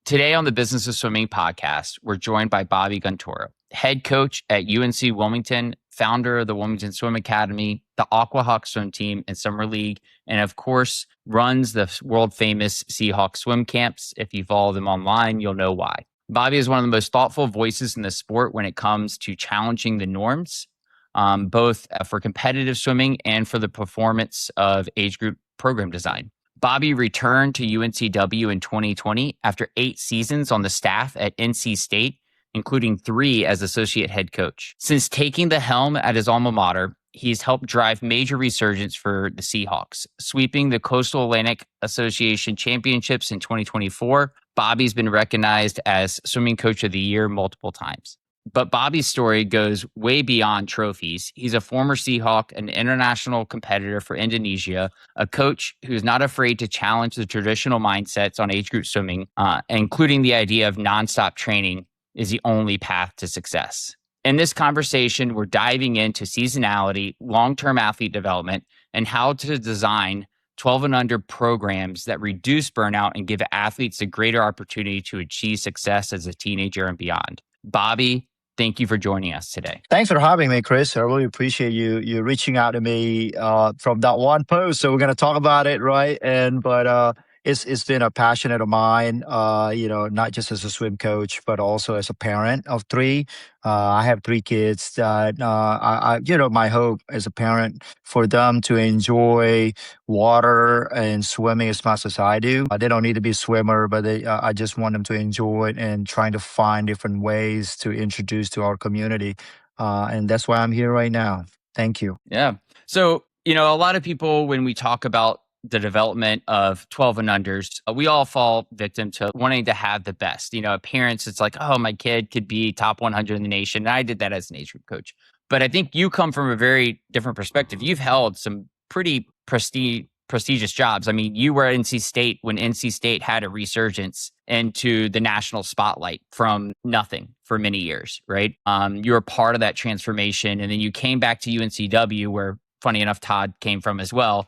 Today on the Business of Swimming podcast, we're joined by Bobby Guntoro, head coach at UNC Wilmington, founder of the Wilmington Swim Academy, the AquaHawks swim team and summer league, and of course, runs the world famous Seahawks swim camps. If you follow them online, you'll know why. Bobby is one of the most thoughtful voices in the sport when it comes to challenging the norms, both for competitive swimming and for the performance of age group program design. Bobby returned to UNCW in 2020 after 8 seasons on the staff at NC State, including 3 as associate head coach. Since taking the helm at his alma mater, he's helped drive major resurgence for the Seahawks, sweeping the Coastal Atlantic Association Championships in 2024. Bobby's been recognized as Swimming Coach of the Year multiple times. But Bobby's story goes way beyond trophies. He's a former Seahawk, an international competitor for Indonesia, a coach who's not afraid to challenge the traditional mindsets on age group swimming, including the idea of nonstop training is the only path to success. In this conversation, we're diving into seasonality, long-term athlete development, and how to design 12 and under programs that reduce burnout and give athletes a greater opportunity to achieve success as a teenager and beyond. Bobby, thank you for joining us today. Thanks for having me, Chris. I really appreciate you reaching out to me from that one post. So we're going to talk about it, right? But it's been a passionate of mine, not just as a swim coach, but also as a parent of 3. I have 3 kids that, my hope as a parent for them to enjoy water and swimming as much as I do. They don't need to be a swimmer, but I just want them to enjoy it and trying to find different ways to introduce to our community. And that's why I'm here right now. Thank you. Yeah. So, a lot of people, when we talk about the development of 12 and unders, we all fall victim to wanting to have the best. Parents, it's like, oh, my kid could be top 100 in the nation. And I did that as an age group coach. But I think you come from a very different perspective. You've held some pretty prestigious jobs. I mean, you were at NC State when NC State had a resurgence into the national spotlight from nothing for many years, right? You were part of that transformation. And then you came back to UNCW where, funny enough, Todd came from as well,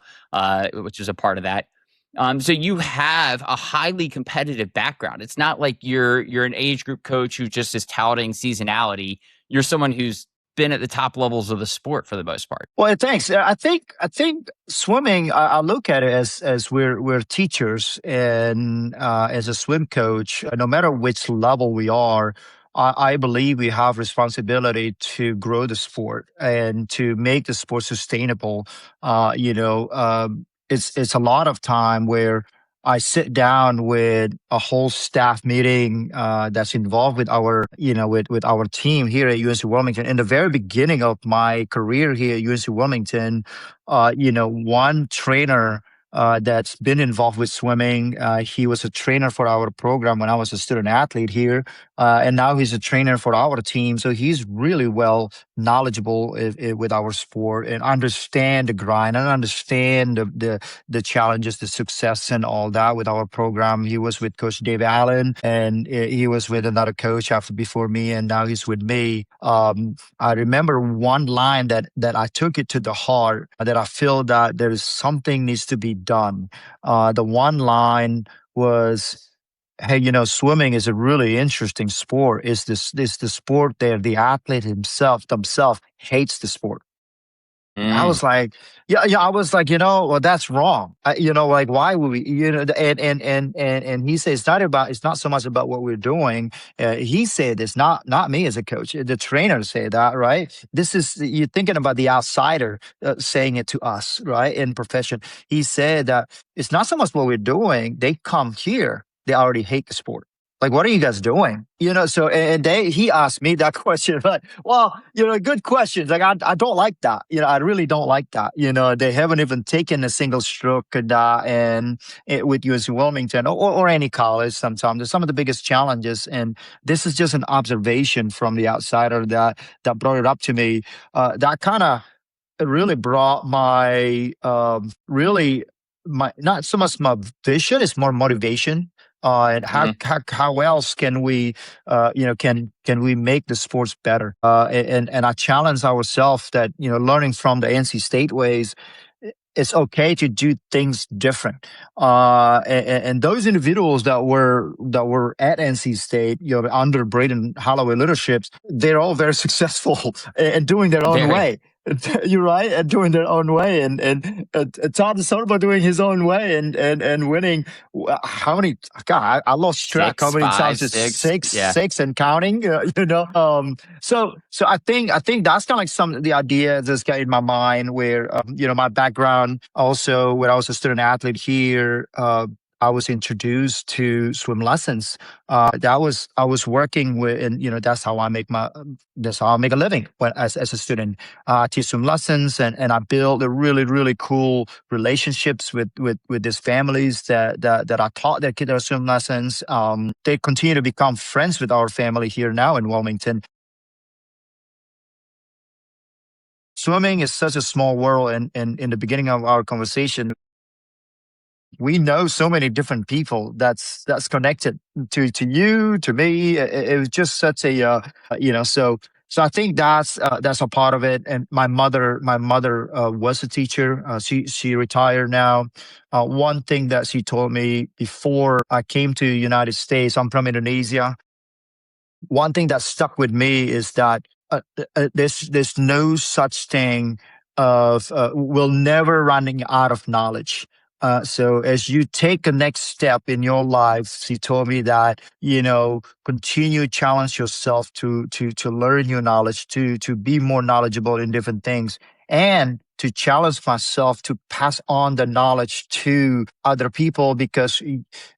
which was a part of that. So you have a highly competitive background. It's not like you're an age group coach who just is touting seasonality. You're someone who's been at the top levels of the sport for the most part. Well, thanks. I think swimming, I look at it as we're teachers, and as a swim coach, no matter which level we are, I believe we have responsibility to grow the sport and to make the sport sustainable. It's a lot of time where I sit down with a whole staff meeting that's involved with our, with our team here at UNC Wilmington. In the very beginning of my career here at UNC Wilmington, one trainer that's been involved with swimming. He was a trainer for our program when I was a student athlete here. And now he's a trainer for our team. So he's really well knowledgeable with our sport and understand the grind and understand the challenges, the success and all that with our program. He was with Coach Dave Allen, and he was with another coach before me, and now he's with me. I remember one line that I took it to the heart, that I feel that there is something needs to be done. The one line was, hey, swimming is a really interesting sport. Is the sport there? The athlete themselves hates the sport. I was like, I was like, well, that's wrong. Why would we, and he said, it's not so much about what we're doing. He said, it's not me as a coach. The trainer said that, right? You're thinking about the outsider saying it to us, right? In profession. He said that it's not so much what we're doing. They come here, they already hate the sport. Like, what are you guys doing? So, and he asked me that question. Like, well, good questions. Like, I don't like that. I really don't like that. They haven't even taken a single stroke with UNC Wilmington or any college sometimes. There's some of the biggest challenges. And this is just an observation from the outsider that brought it up to me. That kind of really brought my, not so much my vision, it's more motivation. And how else can we, can we make the sports better? And I challenge ourselves that, learning from the NC State ways, it's okay to do things different. And those individuals that were at NC State, under Braden Holloway leaderships, they're all very successful and doing their own Very. way. You're right, and doing their own way, and Todd Silva doing his own way, and winning. How many? God, I lost track. How Six, many five, times? It's six. six, Yeah. six, and counting. So I think that's kind of like some of the idea that's got in my mind. Where my background also, when I was a student athlete here. I was introduced to swim lessons. I was working with, and that's how I make a living as a student. I teach swim lessons, and I build a really really cool relationships with these families that I taught their kids swim lessons. They continue to become friends with our family here now in Wilmington. Swimming is such a small world, and in the beginning of our conversation, we know so many different people that's connected to you, to me. It was just such a so I think that's a part of it. And my mother was a teacher. She retired now. One thing that she told me before I came to the United States, I'm from Indonesia. One thing that stuck with me is that there's no such thing of we'll never running out of knowledge. So as you take a next step in your life, he told me that continue challenge yourself to learn new knowledge, to be more knowledgeable in different things, and to challenge myself to pass on the knowledge to other people, because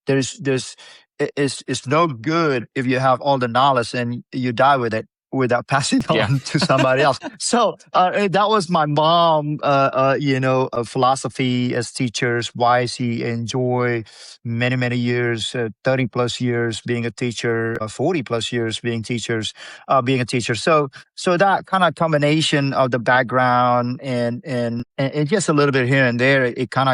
there's it's no good if you have all the knowledge and you die with it without passing Yeah. on to somebody else. So that was my mom, philosophy as teachers, why she enjoy many, many years, 30 plus years being a teacher, 40 plus years being a teacher. So that kind of combination of the background and just a little bit here and there, it kind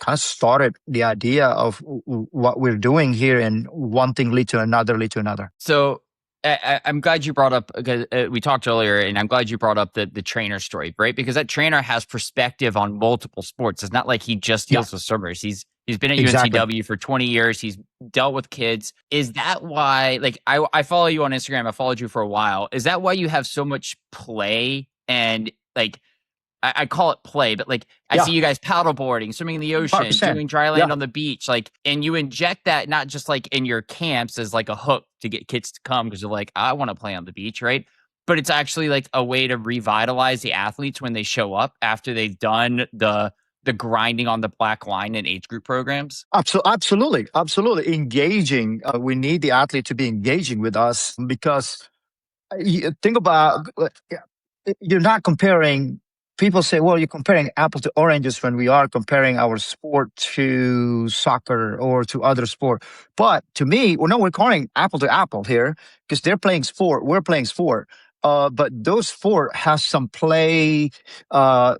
of started the idea of what we're doing here, and one thing lead to another. So I'm glad you brought up, because we talked earlier, and I'm glad you brought up the trainer story, right? Because that trainer has perspective on multiple sports. It's not like he just Yeah, deals with swimmers. He's been at exactly. UNCW for 20 years. He's dealt with kids. Is that why, like, I follow you on Instagram. I followed you for a while. Is that why you have so much play and, like, I call it play, but like I Yeah, see you guys paddleboarding, swimming in the ocean, 100%. doing dry land Yeah, on the beach, like, and you inject that not just like in your camps as like a hook to get kids to come because they're like, I want to play on the beach, right? But it's actually like a way to revitalize the athletes when they show up after they've done the grinding on the black line in age group programs. absolutely engaging. We need the athlete to be engaging with us, because you think about, you're not comparing. People say, well, you're comparing apple to oranges, when we are comparing our sport to soccer or to other sport. But to me, well, no, we're comparing apple to apple here, because they're playing sport, we're playing sport. But those sport has some play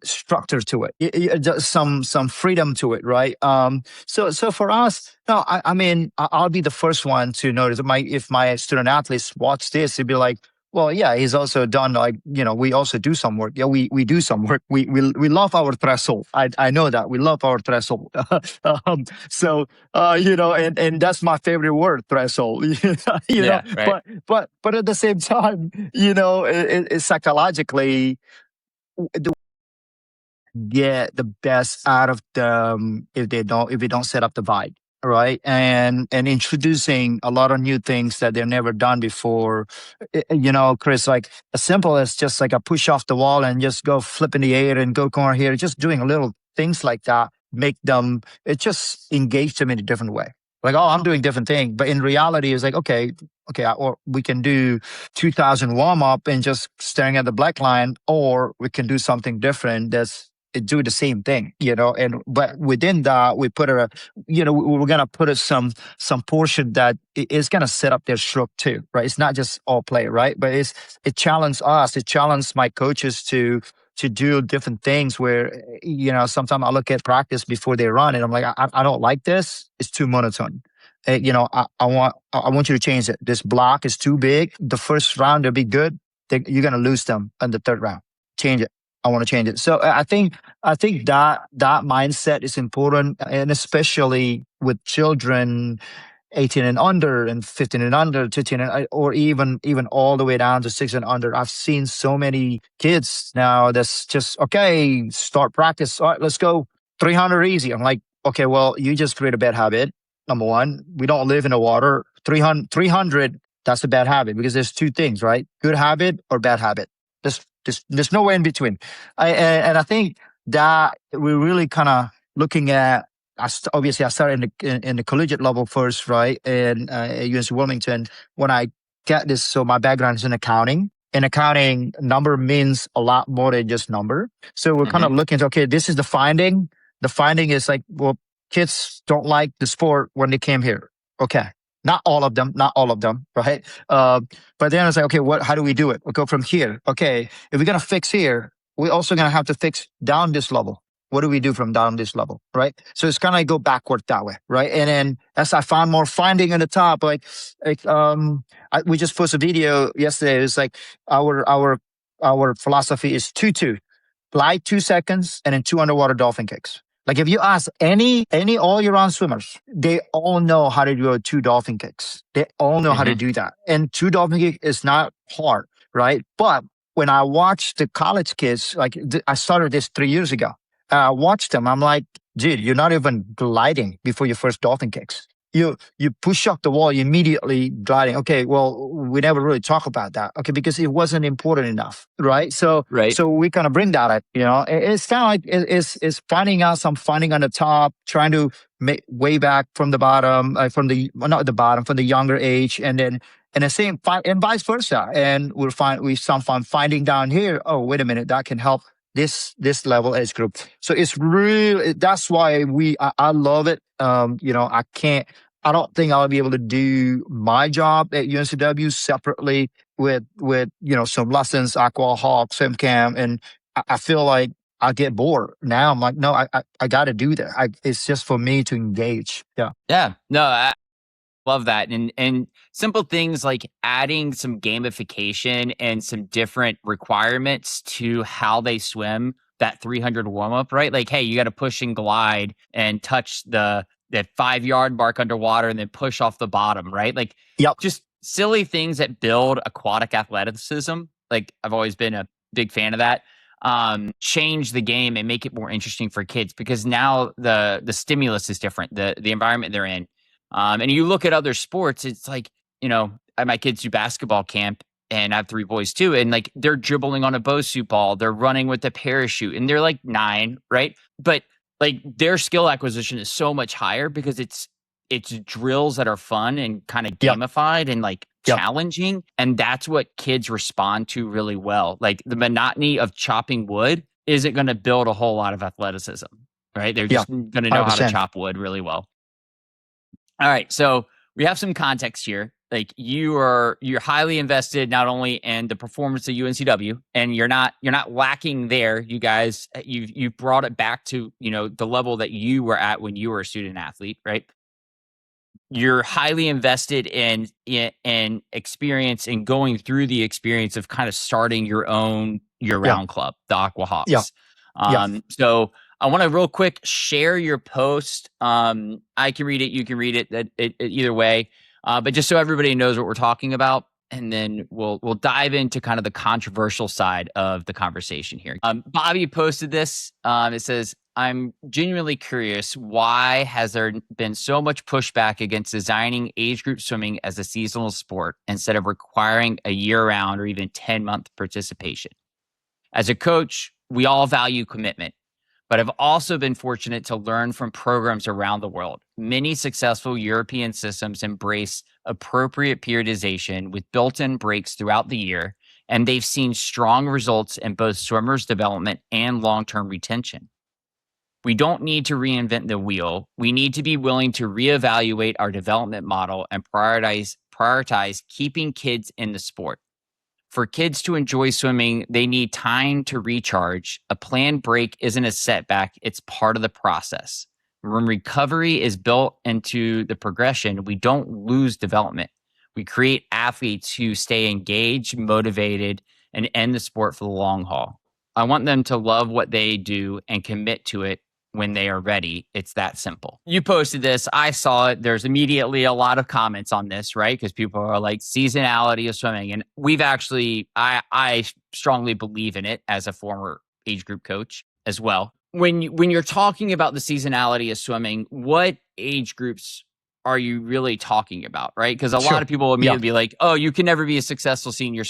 structure to it, some freedom to it, right? So for us, no, I mean, I'll be the first one to notice. If my student athletes watch this, they'd be like, well, yeah, he's also done, like, we also do some work. Yeah, we do some work. We love our threshold. I know that we love our threshold. So and that's my favorite word, threshold. Yeah, right. But at the same time, it's psychologically, get the best out of them if we don't set up the vibe, right? And introducing a lot of new things that they've never done before. Chris, like as simple as just like a push off the wall and just go flip in the air and go corner here, just doing little things like that make them, it just engage them in a different way. Like, oh, I'm doing different thing, but in reality it's like, okay, or we can do 2000 warm up and just staring at the black line, or we can do something different that's do the same thing, and but within that we put we're gonna put some portion that is gonna set up their stroke too, right? It's not just all play, right? But it challenged us, it challenged my coaches to do different things where, sometimes I look at practice before they run and I'm like, I don't like this. It's too monotone. I want you to change it. This block is too big. The first round they'll be good. You're gonna lose them in the third round. Change it. I want to change it. So I think that mindset is important, and especially with children 18 and under and 15 and under, 15 or even all the way down to 6 and under. I've seen so many kids now that's just okay, start practice. All right, let's go 300 easy. I'm like, okay, well, you just create a bad habit. Number one, we don't live in the water. 300, that's a bad habit because there's two things, right? Good habit or bad habit. There's no way in between. And I think that we're really kind of looking at. Obviously, I started in the collegiate level first, right? And at UNC Wilmington, when I get this, so my background is in accounting. In accounting, number means a lot more than just number. So we're kind of looking at, okay, this is the finding. The finding is like, well, kids don't like the sport when they came here. Okay. Not all of them, right? But then I was like, okay, how do we do it? We'll go from here. Okay, if we're going to fix here, we're also going to have to fix down this level. What do we do from down this level, right? So it's kind of like go backward that way, right? And then as I found more finding on the top, we just posted a video yesterday. It's like our philosophy is 2-2, glide 2 seconds, and then 2 underwater dolphin kicks. Like if you ask any all year round swimmers, they all know how to do 2 dolphin kicks. They all know how to do that. And 2 dolphin kick is not hard, right? But when I watch the college kids, like I started this 3 years ago. I watched them. I'm like, dude, you're not even gliding before your first dolphin kicks. You push up the wall, you immediately gliding. Okay, well, we never really talk about that. Okay, because it wasn't important enough, right? So we kind of bring that up. It's kind of like it's finding out some finding on the top, trying to make way back from the bottom, from the younger age, and then the same and vice versa. And we some fun finding down here. Oh, wait a minute, that can help this level age group. So it's really, that's why I love it. I don't think I'll be able to do my job at UNCW separately with some lessons, AquaHawks, swim camp, and I feel like I get bored. Now I'm like, no, I got to do that. It's just for me to engage. Yeah. Yeah. No, I love that. And simple things like adding some gamification and some different requirements to how they swim that 300 warm up, right? Like, hey, you got to push and glide and touch that 5-yard mark underwater and then push off the bottom, right? Like, just silly things that build aquatic athleticism. Like, I've always been a big fan of that. Change the game and make it more interesting for kids because now the stimulus is different, the environment they're in. And you look at other sports, it's like, my kids do basketball camp and I have 3 boys too. And like they're dribbling on a Bosu ball, they're running with a parachute and they're like 9, right? But like their skill acquisition is so much higher because it's drills that are fun and kind of gamified and like challenging. And that's what kids respond to really well. Like the monotony of chopping wood isn't going to build a whole lot of athleticism, right? They're just going to know 100%. How to chop wood really well. All right. So we have some context here. Like you're highly invested not only in the performance of UNCW, and you're not lacking there. You guys, you've brought it back to the level that you were at when you were a student athlete, right? You're highly invested in experience and going through the experience of kind of starting your own year-round club, the AquaHawks. So I want to real quick share your post. I can read it. You can read it. Either way. But just so everybody knows what we're talking about, and then we'll dive into kind of the controversial side of the conversation here. Bobby posted this. It says, "I'm genuinely curious, why has there been so much pushback against designing age group swimming as a seasonal sport instead of requiring a year-round or even 10-month participation? As a coach, we all value commitment, but I've also been fortunate to learn from programs around the world. Many successful European systems embrace appropriate periodization with built-in breaks throughout the year, and they've seen strong results in both swimmers' development and long-term retention. We don't need to reinvent the wheel. We need to be willing to reevaluate our development model and prioritize keeping kids in the sport. For kids to enjoy swimming, they need time to recharge. A planned break isn't a setback, it's part of the process. When recovery is built into the progression, we don't lose development. We create athletes who stay engaged, motivated, and end the sport for the long haul." I want them to love what they do and commit to it when they are ready. It's that simple. You posted this. I saw it. There's immediately a lot of comments on this, right? Because people are like, seasonality of swimming. And we've actually, I strongly believe in it as a former age group coach as well. When you're talking about the seasonality of swimming, what age groups are you really talking about, right? Because a lot of people immediately be like, oh, you can never be a successful senior,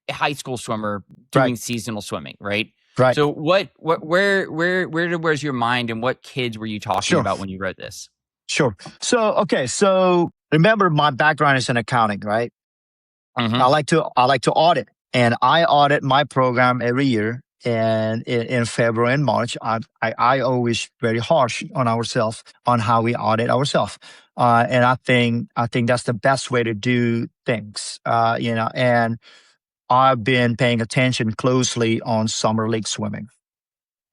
high school swimmer doing seasonal swimming, right? Right. So where's your mind, and what kids were you talking about when you wrote this? Sure. So remember, my background is in accounting, right? Mm-hmm. I like to audit, and I audit my program every year. And in February and March, I always very harsh on ourselves on how we audit ourselves. And I think that's the best way to do things. And I've been paying attention closely on summer league swimming.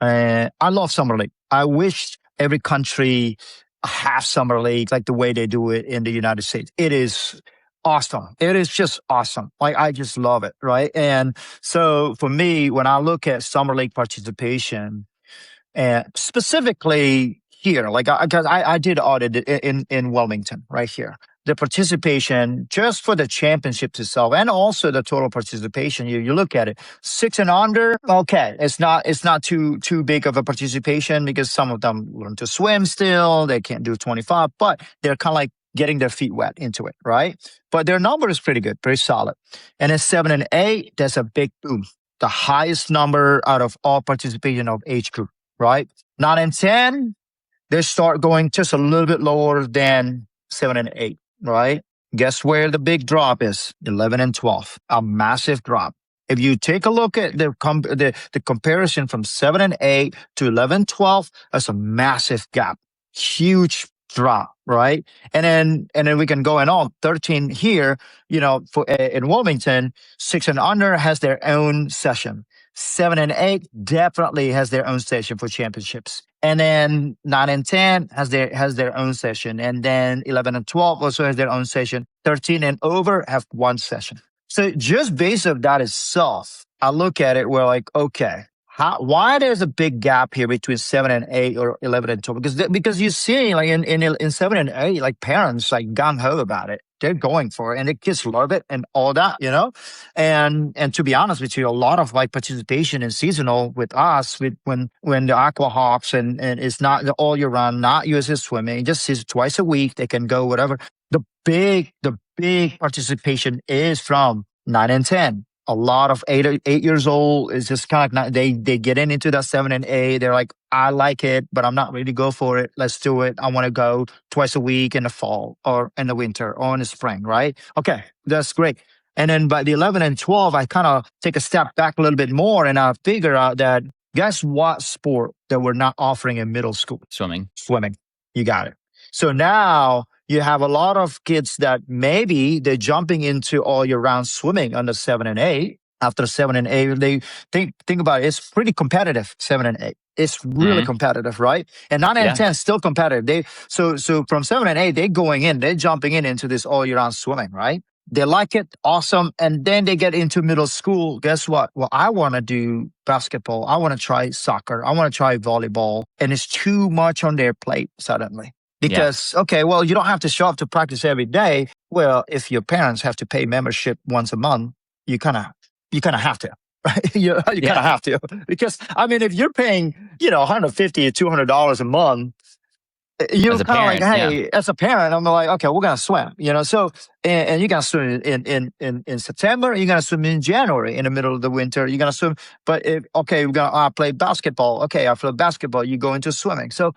I love summer league. I wish every country have summer league like the way they do it in the United States. It is awesome. It is just awesome. Like, I just love it. Right. And so for me, when I look at summer league participation, and specifically here, like, because I did audit in Wilmington right here. The participation just for the championships itself, and also the total participation. You look at it, 6 and under. Okay, it's not too big of a participation, because some of them learn to swim still. They can't do 25, but they're kind of like getting their feet wet into it, right? But their number is pretty good, pretty solid. And then 7 and 8, that's a big boom. The highest number out of all participation of age group, right? 9 and 10, they start going just a little bit lower than 7 and 8, right? Guess where the big drop is? 11 and 12, a massive drop. If you take a look at the comparison from 7 and 8 to 11, 12, that's a massive gap, huge drop, right? And then we can go on 13 here, for in Wilmington, 6 and under has their own session. 7 and 8 definitely has their own session for championships. And then 9 and 10 has their own session. And then 11 and 12 also has their own session. 13 and over have one session. So just based on that itself, I look at it, we're like, okay, why there's a big gap here between 7 and 8 or 11 and 12? Because you see, like in 7 and 8, like parents like gung ho about it. They're going for it, and the kids love it and all that, And to be honest with you, a lot of like participation in seasonal with us, when the AquaHawks and it's not all year round, not USS swimming, just twice a week, they can go whatever. The big participation is from 9 and 10. A lot of 8 years old is just kind of like they get into that 7 and 8. They're like, I like it, but I'm not ready to go for it. Let's do it. I want to go twice a week in the fall or in the winter or in the spring, right? Okay, that's great. And then by the 11 and 12, I kind of take a step back a little bit more, and I figure out that guess what sport that we're not offering in middle school? Swimming. You got it. So now you have a lot of kids that maybe they're jumping into all year round swimming under 7 and 8. After 7 and 8, they think about it. It's pretty competitive, 7 and 8. It's really competitive, right? And 9 and 10 still competitive. So from 7 and 8, they're jumping into this all year round swimming, right? They like it, awesome. And then they get into middle school. Guess what? Well, I want to do basketball. I want to try soccer. I want to try volleyball. And it's too much on their plate suddenly. Because, okay, well, you don't have to show up to practice every day. Well, if your parents have to pay membership once a month, you kind of have to, right? You kind of have to. Because, I mean, if you're paying, $150 to $200 a month, you're kind of like, hey, as a parent, I'm like, okay, we're going to swim, So, and you're going to swim in September, you're going to swim in January, in the middle of the winter, you're going to swim. But we're going to play basketball. Okay, after basketball, you go into swimming. So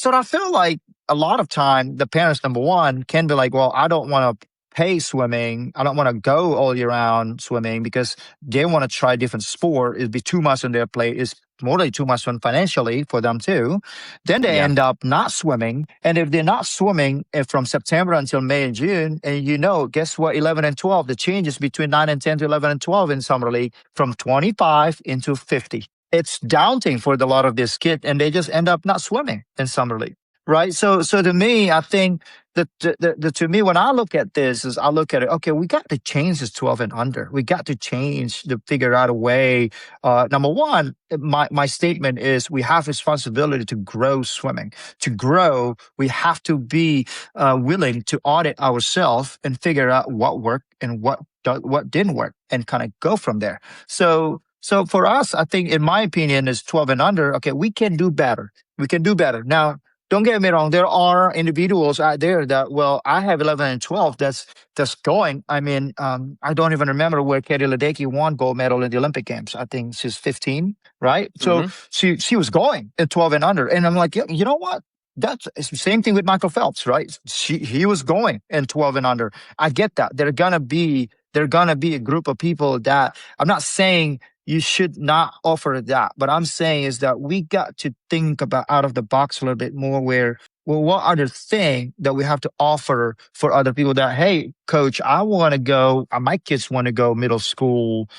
I feel like a lot of time, the parents, number one, can be like, well, I don't want to pay swimming. I don't want to go all year round swimming because they want to try different sport. It'd be too much on their plate. It's more than too much fun financially for them too. Then they end up not swimming. And if they're not swimming from September until May and June, and guess what? 11 and 12, the changes between 9 and 10 to 11 and 12 in summer league from 25 into 50. It's daunting for a lot of these kids, and they just end up not swimming in summer league. right? So to me, I think to me, when I look at this, is I look at it. Okay, we got to change this 12 and under. We got to change to figure out a way. Number one, my statement is we have responsibility to grow swimming. To grow, we have to be willing to audit ourselves and figure out what worked and what didn't work, and kind of go from there. So for us, I think, in my opinion, is 12 and under. Okay, we can do better. We can do better. Now, don't get me wrong. There are individuals out there that, well, I have 11 and 12. That's going. I mean, I don't even remember where Katie Ledecky won gold medal in the Olympic Games. I think she's 15, right? So she was going at 12 and under, and I'm like, yeah, you know what? It's the same thing with Michael Phelps, right? He was going in 12 and under. I get that. They're gonna be a group of people that, I'm not saying you should not offer that, but I'm saying is that we got to think about out of the box a little bit more, where, well, what other thing that we have to offer for other people that, hey, coach, I want to go, my kids want to go middle school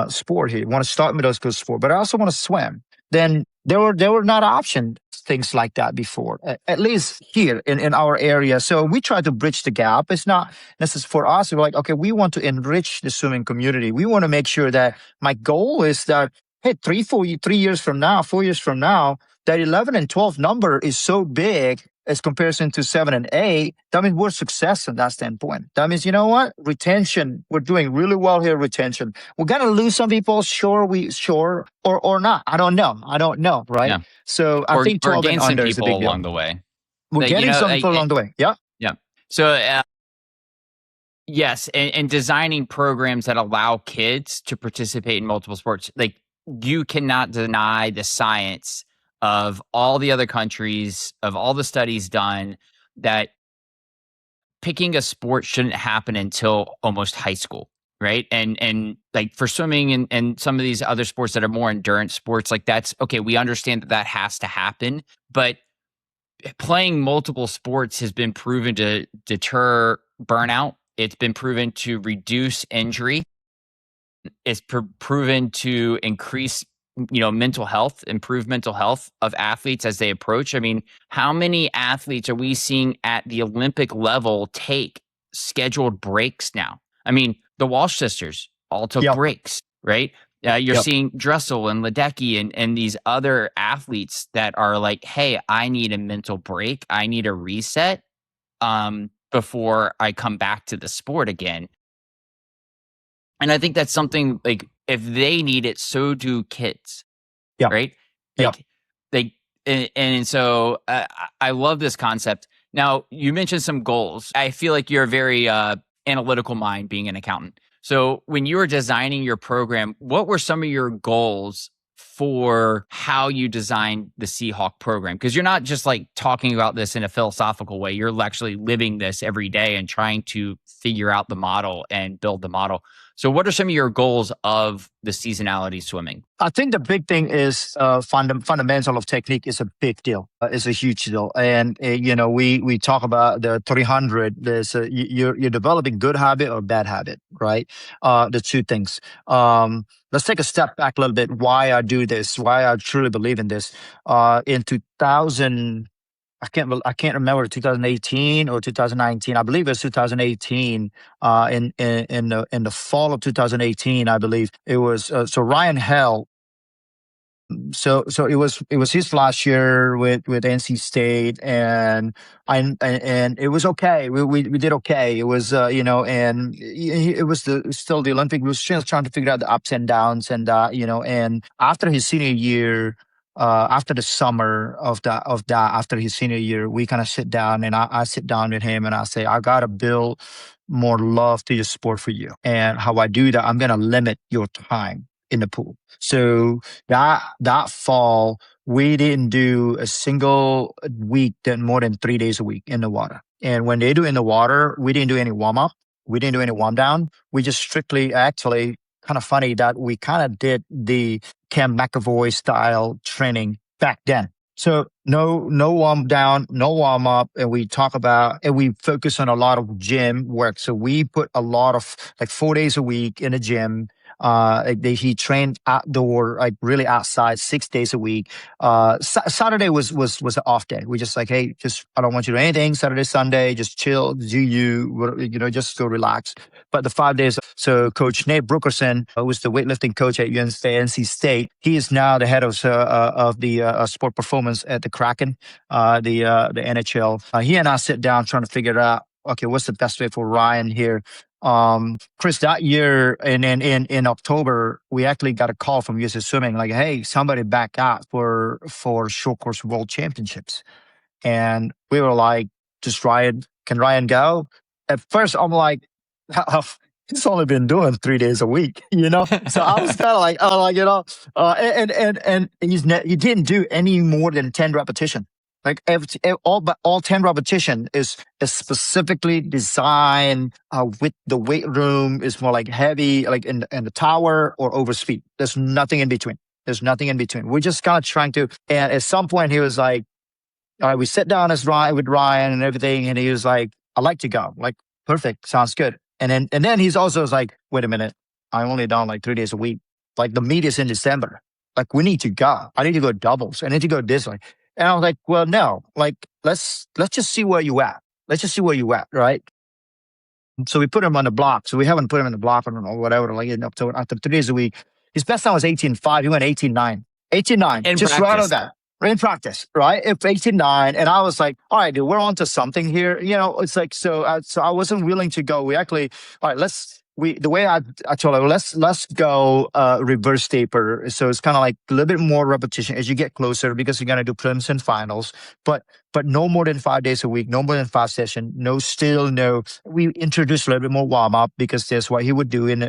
sport here, want to start middle school sport, but I also want to swim. Then there were not options, things like that before, at least here in our area. So we try to bridge the gap. It's not necessary for us. We're like, okay, we want to enrich the swimming community. We want to make sure that, my goal is that, hey, 4 years from now, that 11 and 12 number is so big as comparison to 7 and 8. That means we're success from that standpoint. That means, you know what? Retention, we're doing really well here. Retention. We're going to lose some people. Sure, or not. I don't know. Right. Yeah. So I think 12 and under is a big deal. Along the way. We're getting some people along the way. Yeah. Yeah. So, yes. And designing programs that allow kids to participate in multiple sports. Like, you cannot deny the science of all the other countries, of all the studies done, that picking a sport shouldn't happen until almost high school, right? And like for swimming and some of these other sports that are more endurance sports, like, that's okay. We understand that has to happen, but playing multiple sports has been proven to deter burnout. It's been proven to reduce injury. It's proven to increase mental health, improve mental health of athletes as they approach. I mean, how many athletes are we seeing at the Olympic level take scheduled breaks now? I mean, the Walsh sisters all took breaks, right? You're seeing Dressel and Ledecky and these other athletes that are like, hey, I need a mental break. I need a reset before I come back to the sport again. And I think that's something, like, if they need it, so do kids. Yeah. Right. And so I love this concept. Now, you mentioned some goals. I feel like you're a very analytical mind, being an accountant. So when you were designing your program, what were some of your goals for how you designed the Seahawk program? Because you're not just like talking about this in a philosophical way. You're actually living this every day and trying to figure out the model and build the model. So what are some of your goals of the seasonality swimming? I think the big thing is fundamental of technique is a big deal. It's a huge deal. And, we talk about the 300. You're developing good habit or bad habit, right? The two things. Let's take a step back a little bit. Why I do this, why I truly believe in this. In 2000, I can't remember 2018 or 2019. I believe it was 2018. In the fall of 2018, I believe it was. So Ryan Hell. So it was his last year with NC State, and it was okay. We did okay. It was and it was still the Olympic. We was still trying to figure out the ups and downs, and and after his senior year. After the summer of that, after his senior year, we kind of sit down, and I sit down with him and I say, I got to build more love to your sport for you. And how I do that, I'm going to limit your time in the pool. So that fall, we didn't do a single week that more than 3 days a week in the water. And when they do in the water, we didn't do any warm up. We didn't do any warm down. We just strictly, actually, kind of funny that we kind of did the Cam McAvoy style training back then. So no warm down, no warm up, and we focus on a lot of gym work. So we put a lot of, like, 4 days a week in the gym. He trained outdoor, like really outside, 6 days a week. Saturday was an off day. We just like, hey, just I don't want you to do anything. Saturday, Sunday, just chill, do just go relax. But the 5 days, so Coach Nate Brookerson, who was the weightlifting coach at NC State, he is now the head of the sport performance at the Kraken, the NHL. He and I sit down trying to figure out, okay, what's the best way for Ryan here? Chris, that year in October, we actually got a call from USA Swimming, like, hey, somebody back out for short course world championships. And we were like, just Ryan, can Ryan go? At first, I'm like, he's only been doing 3 days a week, So I was kind of like, and he didn't do any more than 10 repetition. Like all 10 repetition is specifically designed with the weight room is more like heavy, like in the tower or over speed. There's nothing in between. We're just kind of trying to. And at some point, he was like, all right, we sat down with Ryan and everything, and he was like, I'd like to go. Like, perfect, sounds good. And then he's also like, wait a minute, I'm only down like 3 days a week. Like the meet is in December. Like we need to go. I need to go doubles. I need to go this way. And I was like, well, no, like let's just see where you at. Right? So we put him on the block. So we haven't put him in the block, I don't know, whatever, like up to after 3 days a week. His best time was 18.5. He went 18.9. 18.9. Just practice. right on that. In practice, right? If 18.9, and I was like, all right, dude, we're on to something here. It's like, so I wasn't willing to go. We actually, all right, the way I told her, let's go reverse taper. So it's kind of like a little bit more repetition as you get closer because you're going to do prelims and finals, but no more than 5 days a week, no more than 5 sessions, no. We introduced a little bit more warm up because that's what he would do in the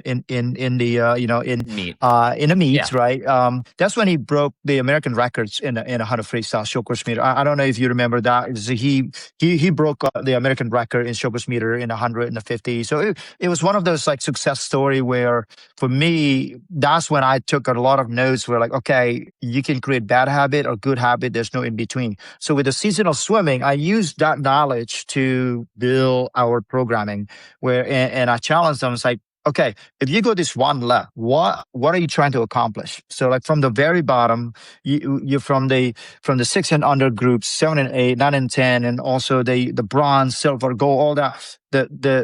meet, right? That's when he broke the American records in a 100 freestyle short course meter. I don't know if you remember that. He broke the American record in short course meter in 100 and the 50. So it was one of those like success story where for me, that's when I took a lot of notes where like, okay, you can create bad habit or good habit. There's no in between. So with the seasonal swimming, I used that knowledge to build our programming and I challenged them. It's like, okay, if you go this one lap, what are you trying to accomplish? So like from the very bottom, you're from the 6 and under groups, 7 and 8, 9 and 10, and also the bronze, silver, gold, all that.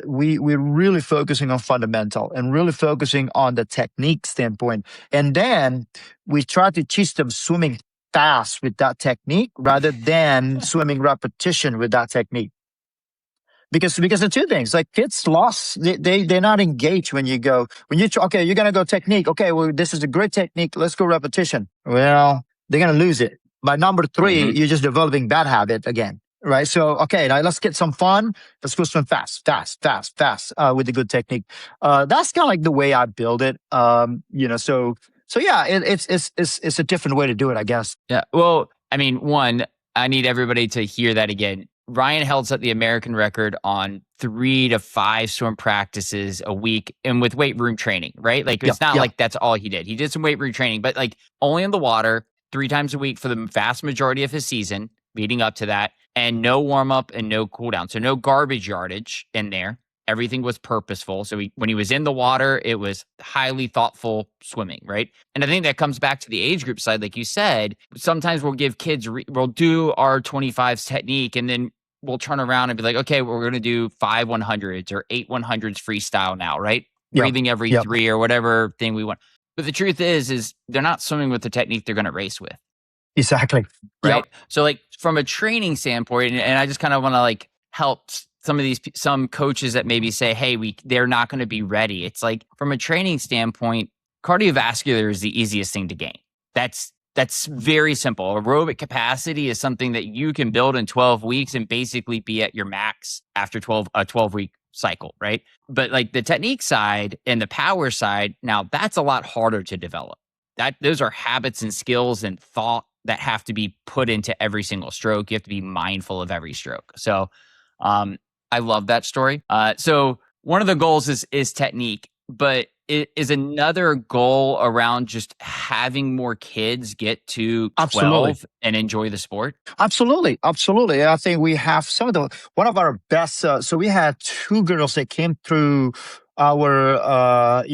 We're really focusing on fundamental and really focusing on the technique standpoint. And then we try to teach them swimming fast with that technique rather than swimming repetition with that technique. Because the two things, like kids lost, they're not engaged when you're going to go technique. Okay, well, this is a great technique. Let's go repetition. Well, they're going to lose it. By number 3, you're just developing bad habit again, right? So, okay, now let's get some fun. Let's go swim fast with the good technique. That's kind of like the way I build it. So yeah, it's a different way to do it, I guess. Yeah. Well, I mean, one, I need everybody to hear that again. Ryan held up the American record on 3 to 5 swim practices a week and with weight room training, right? Like it's not like that's all he did. He did some weight room training, but like only in the water 3 times a week for the vast majority of his season leading up to that, and no warm up and no cool down. So no garbage yardage in there. Everything was purposeful. So when he was in the water, it was highly thoughtful swimming, right? And I think that comes back to the age group side. Like you said, sometimes we'll give kids, we'll do our 25s technique and then we'll turn around and be like, okay, we're going to do 5 100s or 8 100s freestyle now, right? Breathing every 3 or whatever thing we want. But the truth is they're not swimming with the technique they're going to race with. Exactly. Right. So like from a training standpoint, and I just kind of want to like help some coaches that maybe say, hey, they're not going to be ready. It's like from a training standpoint, cardiovascular is the easiest thing to gain. That's very simple. Aerobic capacity is something that you can build in 12 weeks and basically be at your max after a 12-week cycle, right? But like the technique side and the power side, now that's a lot harder to develop. Those are habits and skills and thought that have to be put into every single stroke. You have to be mindful of every stroke. So I love that story. So one of the goals is technique, but it is another goal around just having more kids get to 12 and enjoy the sport? Absolutely. I think we have one of our best. So we had 2 girls that came through our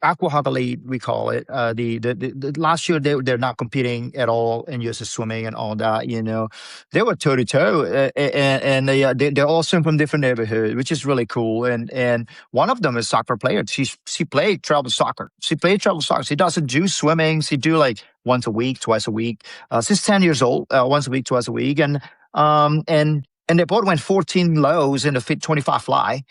AquaHawk Elite, we call it. The last year they're not competing at all in US swimming and all that. They were toe to toe, and they're all swim from different neighborhoods, which is really cool. And one of them is soccer player. She played travel soccer. She played travel soccer. She doesn't do swimming. She do like once a week, twice a week. She's 10 years old. Once a week, twice a week, and they both went 14 lows in the fit 25 fly.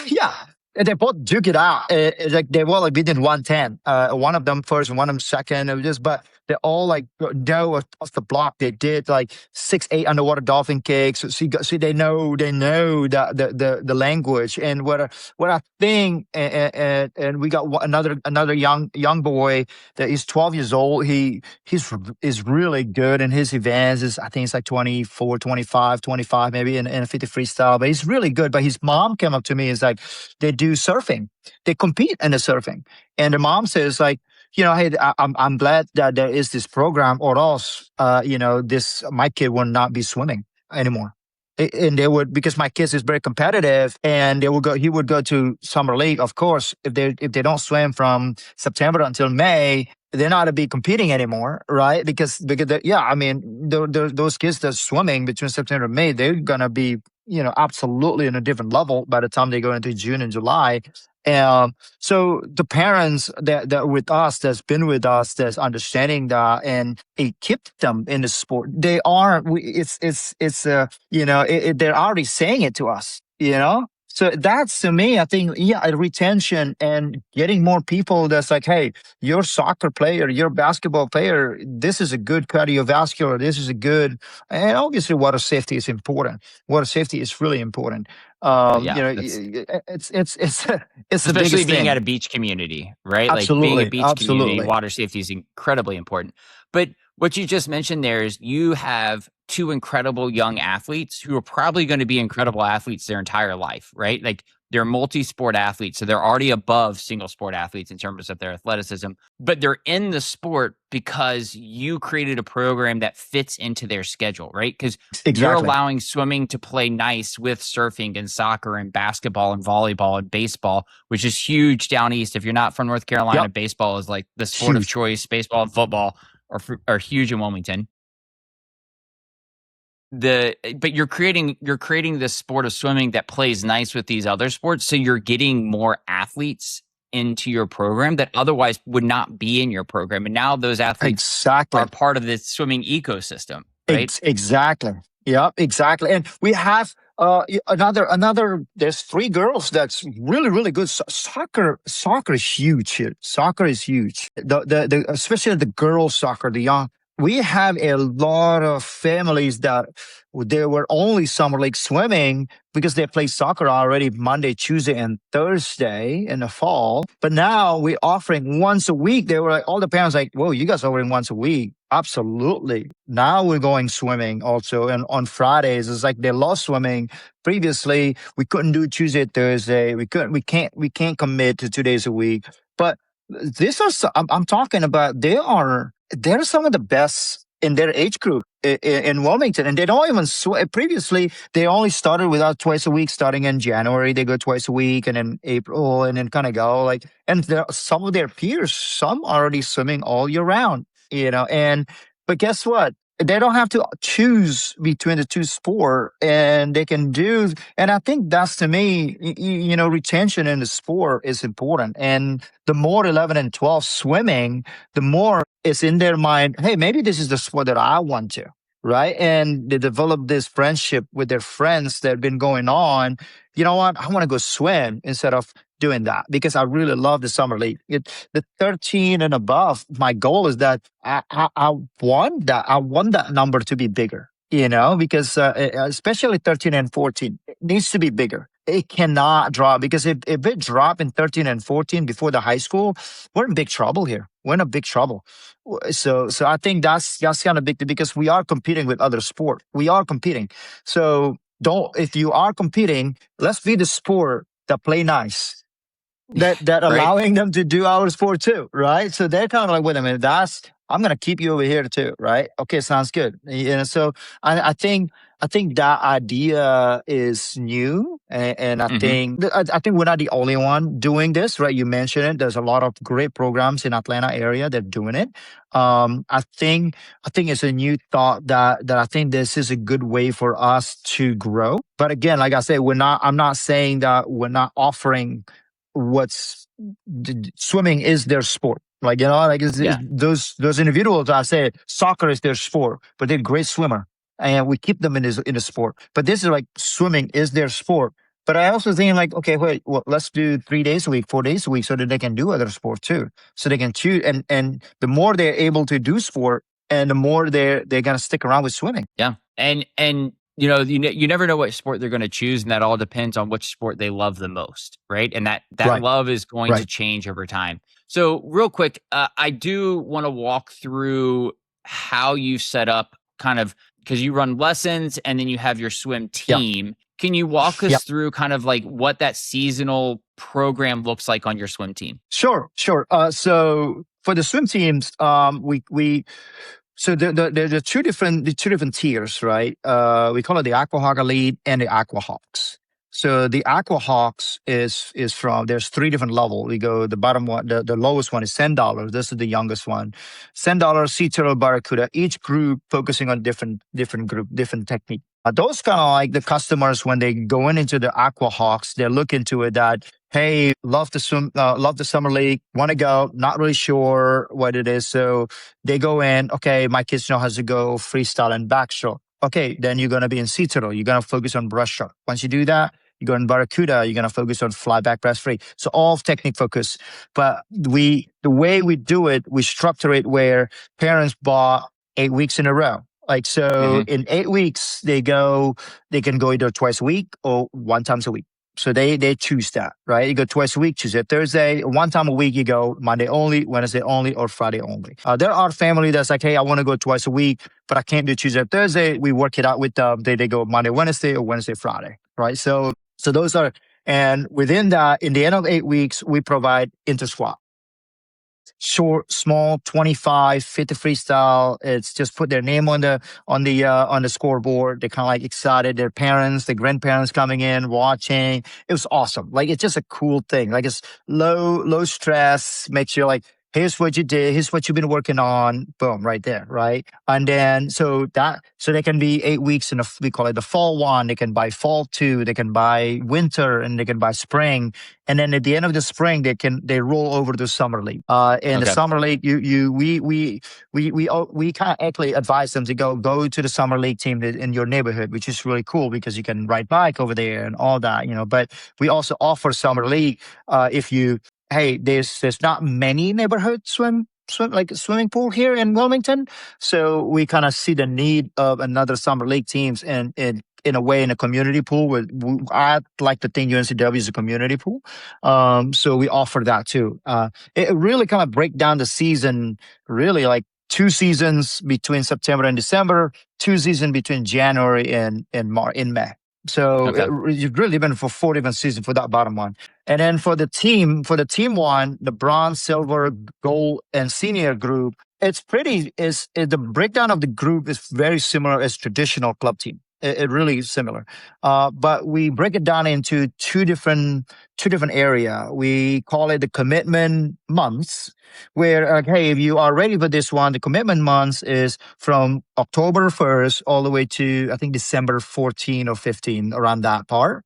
Yeah. And they both duke it out. Like they were like within 110. One of them first and one of them second. It was just, but they all like know off the block. They did like 6, 8 underwater dolphin kicks. So see, they know the language. And what I think, and we got another young boy that is 12 years old. He's really good in his events. I think it's like 24, 25 maybe in a 50 freestyle. But he's really good. But his mom came up to me and is like, they do surfing. They compete in the surfing. And the mom says like, hey, I'm glad that there is this program, or else, my kid will not be swimming anymore. And they would, because my kids is very competitive, and he would go to summer league. Of course, if they don't swim from September until May, they're not to be competing anymore, right? Because those kids that's swimming between September and May, they're gonna be, absolutely in a different level by the time they go into June and July. So the parents that with us, that's been with us, that's understanding that, and it kept them in the sport. They are, they're already saying it to us, So that's, to me, I think, retention and getting more people that's like, hey, you're a soccer player, you're a basketball player. This is a good cardiovascular. This is a good, and obviously water safety is important. Water safety is really important. It's especially being at a beach community, right? Absolutely, like being a beach absolutely. community, water safety is incredibly important. But what you just mentioned there is you have two incredible young athletes who are probably going to be incredible athletes their entire life, right? Like they're multi-sport athletes, so they're already above single sport athletes in terms of their athleticism, but they're in the sport because you created a program that fits into their schedule, right? Because you're allowing swimming to play nice with surfing and soccer and basketball and volleyball and baseball, which is huge down east. If you're not from North Carolina, baseball is like the sport of choice. Baseball and football are huge in Wilmington. But you're creating this sport of swimming that plays nice with these other sports, so you're getting more athletes into your program that otherwise would not be in your program, and now those athletes are part of the swimming ecosystem, right? Exactly. Yeah, exactly. And we have another. There's 3 girls that's really, really good. Soccer is huge here. Soccer is huge. The especially the girls soccer, the young. We have a lot of families that they were only summer league swimming because they play soccer already Monday, Tuesday, and Thursday in the fall. But now we're offering once a week. They were like, all the parents like, whoa, you guys are offering once a week. Absolutely. Now we're going swimming also. And on Fridays, it's like they love swimming. Previously, we couldn't do Tuesday, Thursday. We can't commit to 2 days a week. But I'm talking about, they're some of the best in their age group in Wilmington, and they don't even swim. Previously, they only started with us twice a week. Starting in January, they go twice a week, and then April, and then kind of go like. And some of their peers, some are already swimming all year round, but guess what? They don't have to choose between the two sport, and they can do. And I think that's, to me, retention in the sport is important. And the more 11 and 12 swimming, the more it's in their mind, hey, maybe this is the sport that I want to, right? And they develop this friendship with their friends that have been going on. You know what? I want to go swim instead of doing that because I really love the summer league. The 13 and above, my goal is that I want that number to be bigger, because especially 13 and 14, it needs to be bigger. It cannot drop, because if it drop in 13 and 14 before the high school, we're in big trouble here. We're in a big trouble. So I think that's kind of big, because we are competing with other sport. We are competing. So if you are competing, let's be the sport that play nice. That allowing them to do our sport too, right? So they're kind of like, wait a minute, I'm gonna keep you over here too, right? Okay, sounds good. So I think that idea is new, and Hmm. I think we're not the only one doing this, right? You mentioned it. There's a lot of great programs in Atlanta area that are doing it. I think it's a new thought that I think this is a good way for us to grow. But again, like I said, I'm not saying that we're not offering what's swimming is their sport. Like, like Yeah. those individuals, I say soccer is their sport, but they're great swimmer, and we keep them in the sport. But this is like swimming is their sport. But I also think like, okay, wait, well, let's do 3 days a week, 4 days a week, so that they can do other sports too. So they can choose, and the more they're able to do sport, and the more they're gonna stick around with swimming. Yeah. And you never know what sport they're going to choose, and that all depends on which sport they love the most, right? And that Right, love is going to right. change over time. So, real quick, I do want to walk through how you set up kind of, because you run lessons and then you have your swim Yeah, team. Can you walk yeah. us through kind of like what that seasonal program looks like on your swim team? Sure, sure. So for the swim teams, we so the two different tiers, right? We call it the AquaHawk Elite and the AquaHawks. So the AquaHawks is from there's three different levels. We go the bottom one, the lowest one is $10. This is the youngest one. $10 sea turtle barracuda. Each group focusing on different technique. Those kind of like the customers when they go into the AquaHawks, they look into it that hey, love to swim, love the summer league, want to go, not really sure what it is. So they go in, okay, my kids know how to go freestyle and backstroke. Okay, then you're going to be in sea turtle. You're going to focus on breaststroke. Once you do that, you go in barracuda, you're going to focus on fly back breastfree. So all technique focus. But the way we do it, we structure it where parents bought 8 weeks in a row. Like, so Hmm. in 8 weeks, they can go either twice a week or one times a week. So they choose that, right? You go twice a week, Tuesday, Thursday. One time a week, you go Monday only, Wednesday only, or Friday only. There are family that's like, hey, I want to go twice a week, but I can't do Tuesday, Thursday. We work it out with them. They go Monday, Wednesday, or Wednesday, Friday, right? So those are, and within that, in the end of 8 weeks, we provide inter-squat. Short, small, 25, 50 freestyle. It's just put their name on the scoreboard. They're kind of like excited. Their parents, their grandparents coming in, watching. It was awesome. Like it's just a cool thing. Like it's low stress. Makes you like, here's what you did. Here's what you've been working on. Boom, right there, right? And then so they can be 8 weeks we call it the fall one. They can buy fall two. They can buy winter, and they can buy spring. And then at the end of the spring, they roll over to summer league. In the Okay. summer league, we kind of actually advise them to go to the summer league team in your neighborhood, which is really cool because you can ride bike over there and all that, But we also offer summer league if you hey, there's not many neighborhood swimming pool here in Wilmington, so we kind of see the need of another summer league teams and in a way in a community pool. I like to think UNCW is a community pool, so we offer that too. It really kind of break down the season, really like 2 seasons between September and December, 2 seasons between January and May. So Okay. it's really been for 4 different seasons for that bottom one. And then for the team one, the bronze, silver, gold, and senior group, is the breakdown of the group is very similar as traditional club team. It really is similar. But we break it down into two different area. We call it the commitment months, where, hey, if you are ready for this one, the commitment months is from October 1st all the way to, I think, December 14 or 15, around that part.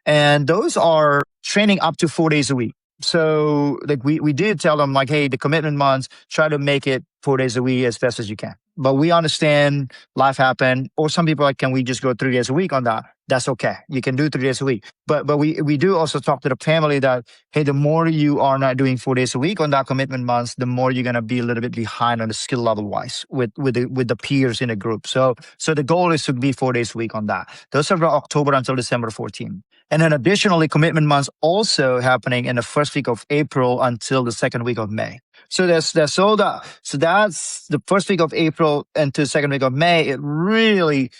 And those are training up to 4 days a week. So like we did tell them like, hey, the commitment months, try to make it 4 days a week as best as you can. But we understand life happened, or some people are like, can we just go 3 days a week on that? That's okay. You can do 3 days a week. But we do also talk to the family that, hey, the more you are not doing 4 days a week on that commitment months, the more you're gonna be a little bit behind on the skill level wise with the peers in the group. So the goal is to be 4 days a week on that. Those are from October until December 14. And then additionally, commitment months also happening in the first week of April until the second week of May. So that's all that. So that's the first week of April and to the second week of May. It really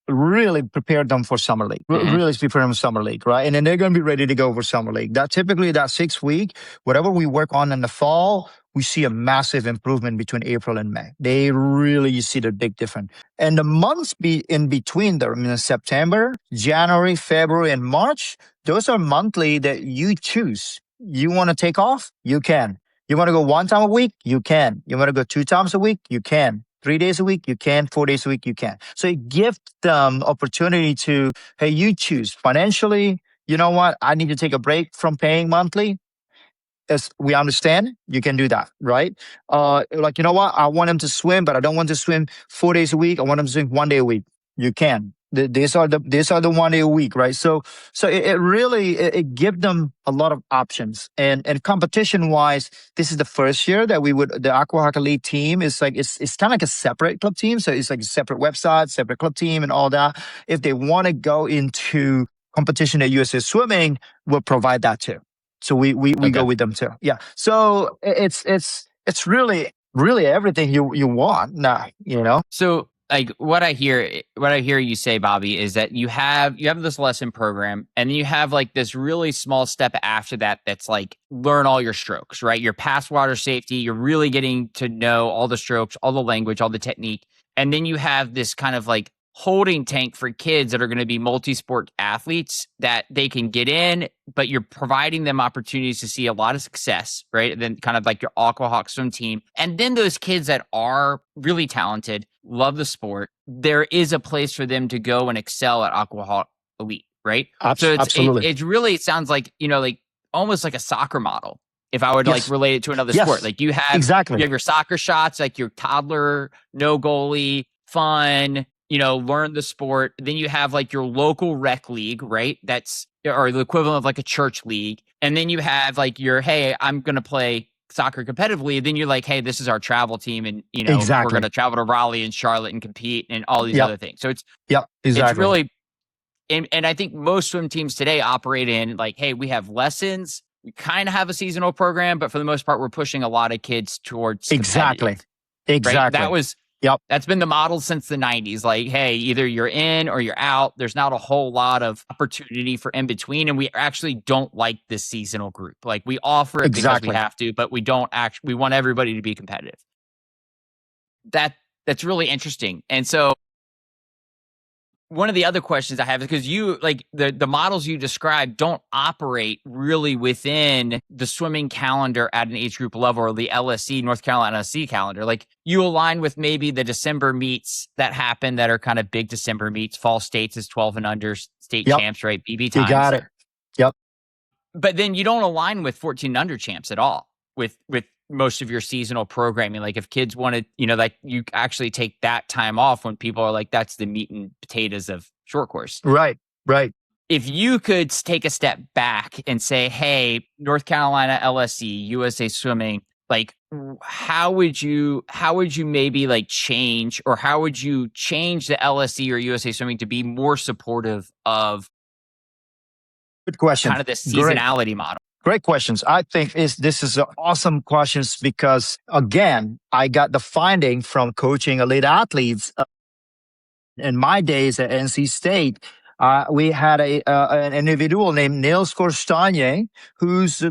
prepared them for summer league. Hmm. Really prepare them for summer league, right? And then they're going to be ready to go for summer league. That typically that 6 week, whatever we work on in the fall, we see a massive improvement between April and May. You see the big difference. And the months in between there, I mean, September, January, February, and March, those are monthly that you choose. You want to take off? You can. You want to go 1 time a week? You can. You want to go 2 times a week? You can. 3 days a week? You can. 4 days a week? You can. So it gives them opportunity to, hey, you choose financially. You know what? I need to take a break from paying monthly. As we understand, you can do that, right? Like, you know what? I want them to swim, but I don't want to swim 4 days a week. I want them to swim 1 day a week. You can. These are the 1 day a week, right? So it really gives them a lot of options. And competition wise, this is the first year that the AquaHawk Elite team is like it's kind of like a separate club team. So it's like a separate website, separate club team, and all that. If they want to go into competition at USA Swimming, we'll provide that too. So we go with them too. Yeah. So it's really everything you want now, you know? So like what I hear you say, Bobby, is that you have this lesson program, and then you have like this really small step after that that's like learn all your strokes, right? Your past water safety, you're really getting to know all the strokes, all the language, all the technique. And then you have this kind of like holding tank for kids that are going to be multi-sport athletes that they can get in, but you're providing them opportunities to see a lot of success, right? And then kind of like your AquaHawks swim team. And then those kids that are really talented, love the sport, there is a place for them to go and excel at AquaHawk Elite, right? So Absolutely. It really sounds like, like almost like a soccer model. If I would like relate it to another sport, like you have your soccer shots, like your toddler, no goalie, fun, learn the sport. Then you have like your local rec league, right? That's or the equivalent of like a church league. And then you have like your, hey, I'm going to play soccer competitively. Then you're like, hey, this is our travel team. And, we're going to travel to Raleigh and Charlotte and compete and all these other things. So it's really, and I think most swim teams today operate in like, hey, we have lessons. We kind of have a seasonal program, but for the most part, we're pushing a lot of kids towards Exactly. Right? That's been the model since the 90s. Like, hey, either you're in or you're out. There's not a whole lot of opportunity for in between. And we actually don't like this seasonal group. Like we offer it because we have to, but we don't we want everybody to be competitive. That's really interesting. And so one of the other questions I have is because you like the models you described don't operate really within the swimming calendar at an age group level or the LSC, North Carolina LSC calendar. Like you align with maybe the December meets that happen that are kind of big December meets. Fall States is 12 and under state champs, right? BB times. You got it. Yep. But then you don't align with 14 and under champs at all with most of your seasonal programming. Like if kids wanted, like you actually take that time off when people are like, that's the meat and potatoes of short course. Right. If you could take a step back and say, hey, North Carolina LSC, USA Swimming, like how would you maybe like change, or how would you change the LSC or USA Swimming to be more supportive of good question, kind of the seasonality model? Great questions. I think this is awesome questions because, again, I got the finding from coaching elite athletes. In my days at NC State, we had an individual named Niels Korstanje, who's,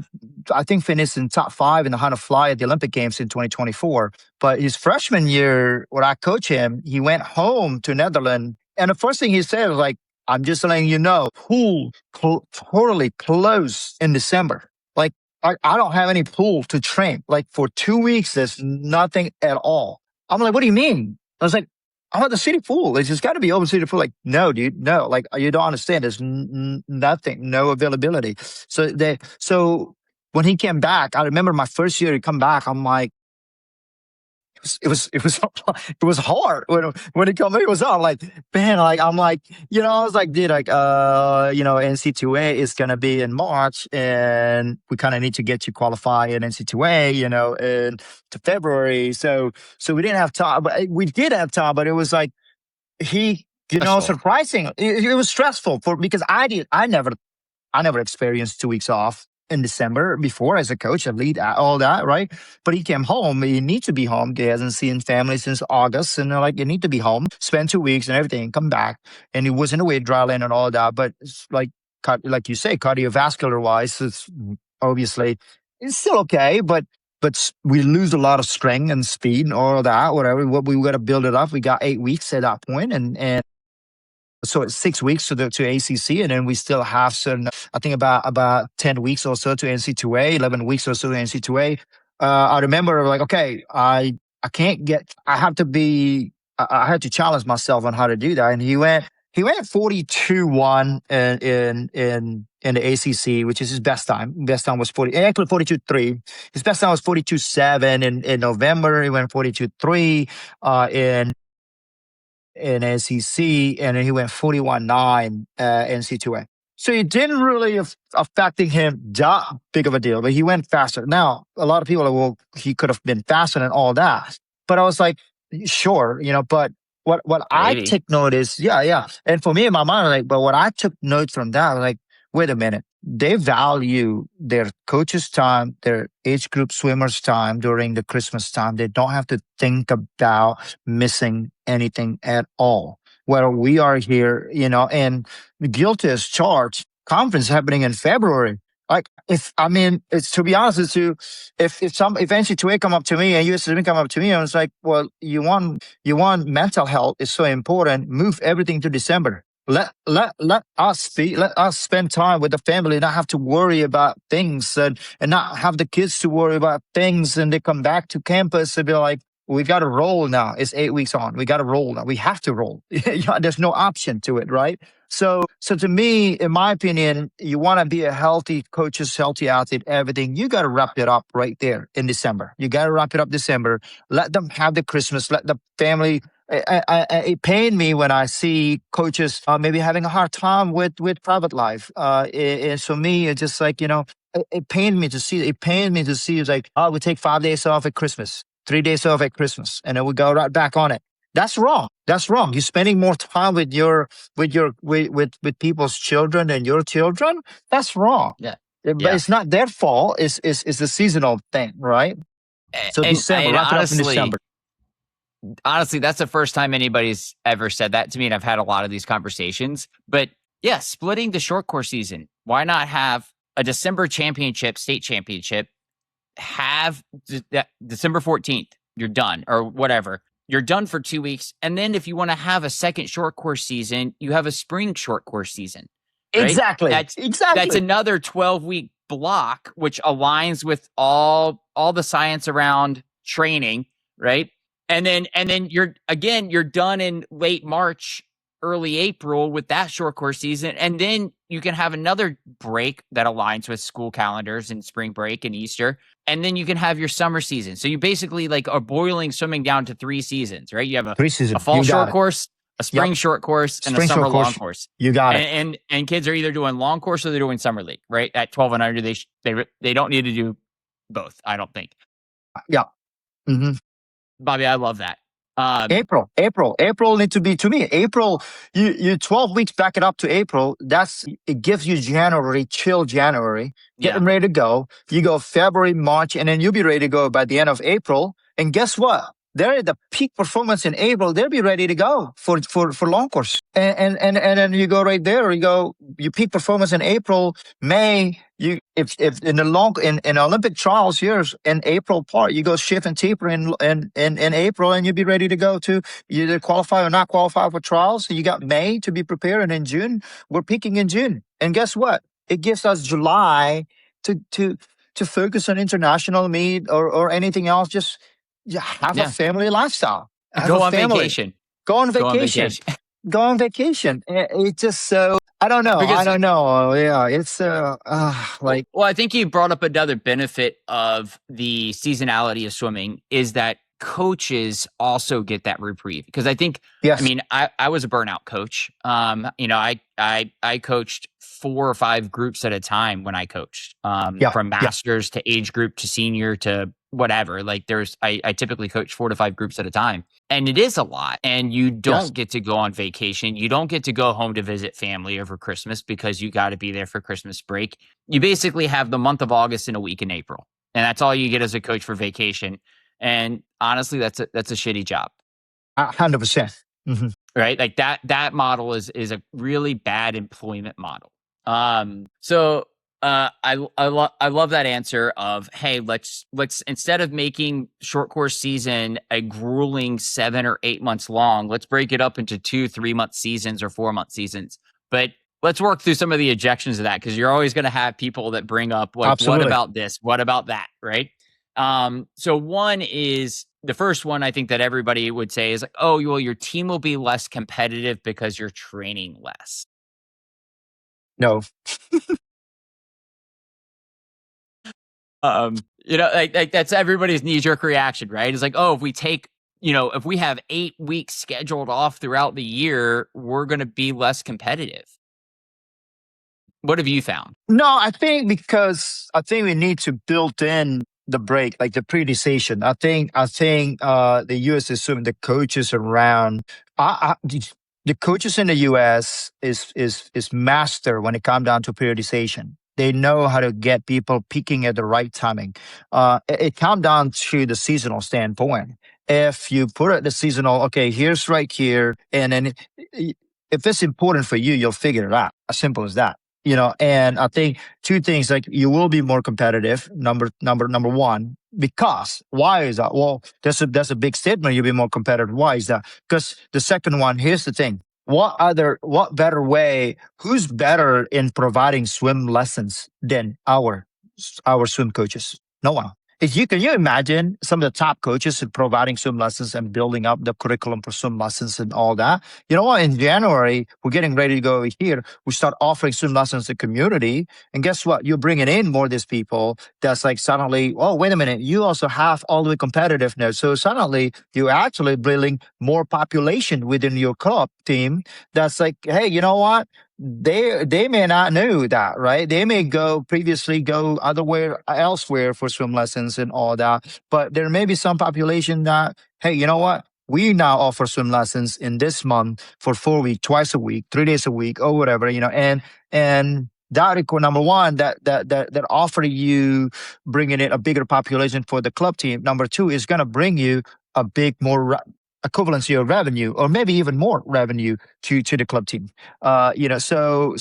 I think, finished in top 5 in the 100 fly at the Olympic Games in 2024. But his freshman year, when I coached him, he went home to Netherlands. And the first thing he said was like, I'm just letting you know, pool totally closed in December. Like, I don't have any pool to train. Like, for 2 weeks, there's nothing at all. I'm like, what do you mean? I was like, I'm at the city pool. It's just got to be open city pool. Like, no, dude, no. Like, you don't understand. There's nothing, no availability. So when he came back, I remember my first year he come back, I'm like, it was hard when it come. It was hard. Like, man, like I'm like, I was like, dude, like, NC2A is gonna be in March, and we kind of need to get you qualified in NC2A, in to February. So we didn't have time, but we did have time. But it was like surprising. It was stressful because I never experienced 2 weeks off in December before as a coach, a lead, all that, right? But he came home. He needs to be home. He hasn't seen family since August. And they're like, you need to be home, spend 2 weeks and everything, come back. And he was in a weight dry land and all that. But it's like you say, cardiovascular wise, it's obviously, it's still okay. But but we lose a lot of strength and speed and all of that, whatever. What we got to build it up. We got 8 weeks at that point, and so it's 6 weeks to ACC, and then we still have certain. I think about 10 weeks or so to NC2A, 11 weeks or so to NC2A. I remember like, okay, I can't get. I have to be. I had to challenge myself on how to do that, and he went 42-1 in the ACC, which is his best time. Best time was 40. Actually 42-3. His best time was 42-7 in November. He went 42-3 in SEC, and then he went 41-9 NC2A. So it didn't really affecting him that big of a deal, but he went faster. Now, a lot of people are, well, he could have been faster and all that. But I was like, sure, but what I Maybe. took note is, yeah. And for me in my mind, like, but what I took note from that, like, wait a minute. They value their coach's time, their age group swimmers' time during the Christmas time. They don't have to think about missing anything at all. Where we are here, and guilty as charged, conference happening in February. Like, it's, to be honest with you, if NC2A come up to me and USM come up to me, and it's like, well, you want mental health is so important. Move everything to December. Let us spend time with the family, not have to worry about things, and not have the kids to worry about things. And they come back to campus and be like, we got to roll now. It's 8 weeks on. We got to roll now. We have to roll. There's no option to it, right? So to me, in my opinion, you want to be a healthy coaches, healthy athlete, everything. You got to wrap it up right there in December. You got to wrap it up December. Let them have the Christmas. Let the family. It pained me when I see coaches maybe having a hard time with private life. And so me, it's just like, it pained me to see. It pained me to see. It's like, oh, we take 5 days off at Christmas, 3 days off at Christmas, and then we go right back on it. That's wrong. That's wrong. You're spending more time with people's children and your children. That's wrong. Yeah. But it's not their fault. It's a seasonal thing, right? So December, wrap it up in December. Honestly, that's the first time anybody's ever said that to me, and I've had a lot of these conversations. But yeah, splitting the short course season. Why not have a December championship, state championship, have December 14th, you're done, or whatever. You're done for 2 weeks. And then if you want to have a second short course season, you have a spring short course season. Right? Exactly. That's another 12-week block, which aligns with all the science around training, right? And then you're done in late March, early April with that short course season. And then you can have another break that aligns with school calendars and spring break and Easter. And then you can have your summer season. So you basically like are boiling swimming down to 3 seasons, right? You have a fall short course, a spring short course, and a summer long course. You got it. And kids are either doing long course or they're doing summer league, right? At 12 and under, they don't need to do both, I don't think. Yeah. Mm-hmm. Bobby, I love that. April need to be, to me, April, you 12 weeks back it up to April. It gives you January, chill January, get them ready to go. You go February, March, and then you'll be ready to go by the end of April. And guess what? They're at the peak performance in April. They'll be ready to go for long course. And then you go right there. You peak performance in April, May. If in the in Olympic trials here in April part, you go shift and taper in April, and you'll be ready to go to either qualify or not qualify for trials. So you got May to be prepared, and in June we're peaking in June. And guess what? It gives us July to focus on international meet or anything else. Just have a family lifestyle. Go on vacation. Go on vacation. It's just so. I don't know. Yeah, it's like. Well, I think you brought up another benefit of the seasonality of swimming is that coaches also get that reprieve, because I think. Yes. I mean, I was a burnout coach. I coached 4 or 5 groups at a time when I coached. From masters to age group to senior to whatever. Like I typically coach 4 to 5 groups at a time, and it is a lot. And you don't get to go on vacation. You don't get to go home to visit family over Christmas because you got to be there for Christmas break. You basically have the month of August and a week in April, and that's all you get as a coach for vacation. And honestly, that's a shitty job. 100%. Mm-hmm. Right? Like that model is a really bad employment model. So I love that answer of, hey, let's instead of making short course season a grueling 7 or 8 months long, let's break it up into 2-3 month seasons or 4 month seasons. But let's work through some of the objections of that, because you're always going to have people that bring up like, what Absolutely. about this? What about that? Right. So one is the first one I think that everybody would say is like, oh, well, your team will be less competitive because you're training less. No. Like that's everybody's knee-jerk reaction, right? It's like, oh, if we take, if we have 8 weeks scheduled off throughout the year, we're going to be less competitive. What have you found? No, I think because I think we need to build in the break, like the pre-decision. I think the US is assuming the coaches around the coaches in the US is master when it comes down to periodization. They know how to get people peaking at the right timing. It comes down to the seasonal standpoint. If you put it the seasonal, okay, here's right here, and then if it's important for you, you'll figure it out. As simple as that. And I think two things, like you will be more competitive. Number one, because why is that? Well, that's a big statement. You'll be more competitive. Why is that? Because the second one, here's the thing. What better way? Who's better in providing swim lessons than our swim coaches? No one. Can you imagine some of the top coaches in providing swim lessons and building up the curriculum for swim lessons and all that? You know what? In January, we're getting ready to go here. We start offering swim lessons to the community. And guess what? You're bringing in more of these people that's like suddenly, oh, wait a minute. You also have all the way competitiveness. So suddenly you're actually building more population within your club team. That's like, hey, you know what? They may not know that, right? They may previously go elsewhere for swim lessons and all that, but there may be some population that, hey, you know what? We now offer swim lessons in this month for 4 weeks, twice a week, 3 days a week, or whatever, and that number one, that offer you bringing in a bigger population for the club team. Number two is going to bring you a big more equivalency of revenue, or maybe even more revenue to the club team. So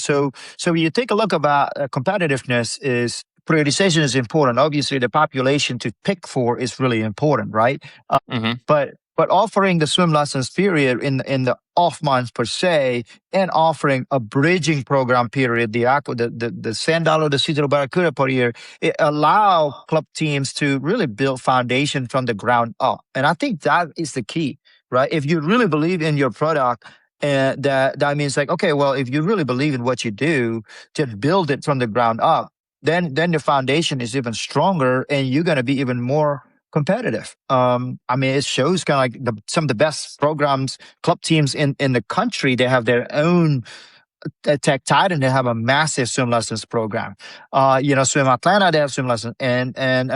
when you take a look about competitiveness, is prioritization is important. Obviously, the population to pick for is really important, right? Mm-hmm. But offering the swim lessons period in the off months per se, and offering a bridging program period, the $10 the seasonal barracuda per year, it allow club teams to really build foundation from the ground up, and I think that is the key, right? If you really believe in your product. And that means, like, okay, well, if you really believe in what you do, just build it from the ground up. Then the foundation is even stronger, and you're going to be even more competitive. I mean, it shows kind of like some of the best programs, club teams in the country. They have their own Tech Titan. They have a massive swim lessons program. Swim Atlanta, they have swim lessons, and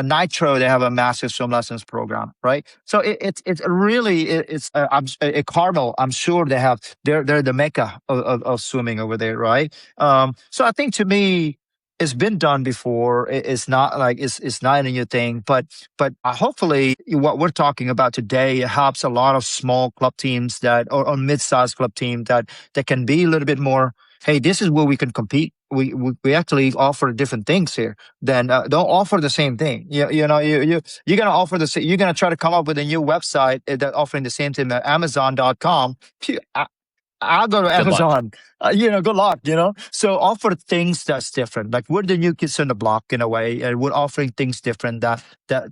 Nitro, they have a massive swim lessons program, right? So it's really a Cardinal. I'm sure they're the mecca of swimming over there, right? So I think, to me, it's been done before. It's not like it's not a new thing, but hopefully what we're talking about today helps a lot of small club teams or mid-sized club team that can be a little bit more. Hey, this is where we can compete. We actually offer different things here. Then don't offer the same thing. You're gonna offer you're gonna try to come up with a new website that offering the same thing at Amazon.com. I'll go to Good luck. Amazon. Good luck. So offer things that's different. Like, we're the new kids on the block in a way, and we're offering things different, that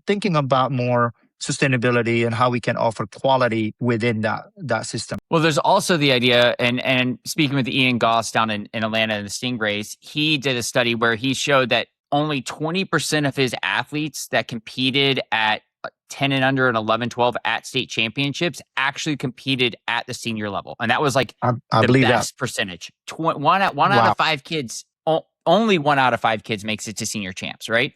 thinking about more sustainability and how we can offer quality within that system. Well, there's also the idea, and speaking with Ian Goss down in Atlanta in the Stingrays, he did a study where he showed that only 20% of his athletes that competed at 10 and under and 11, 12 at state championships actually competed at the senior level. And that was like I the believe best that. percentage. One out Wow. of 5 kids, only 1 out of 5 kids makes it to senior champs, right?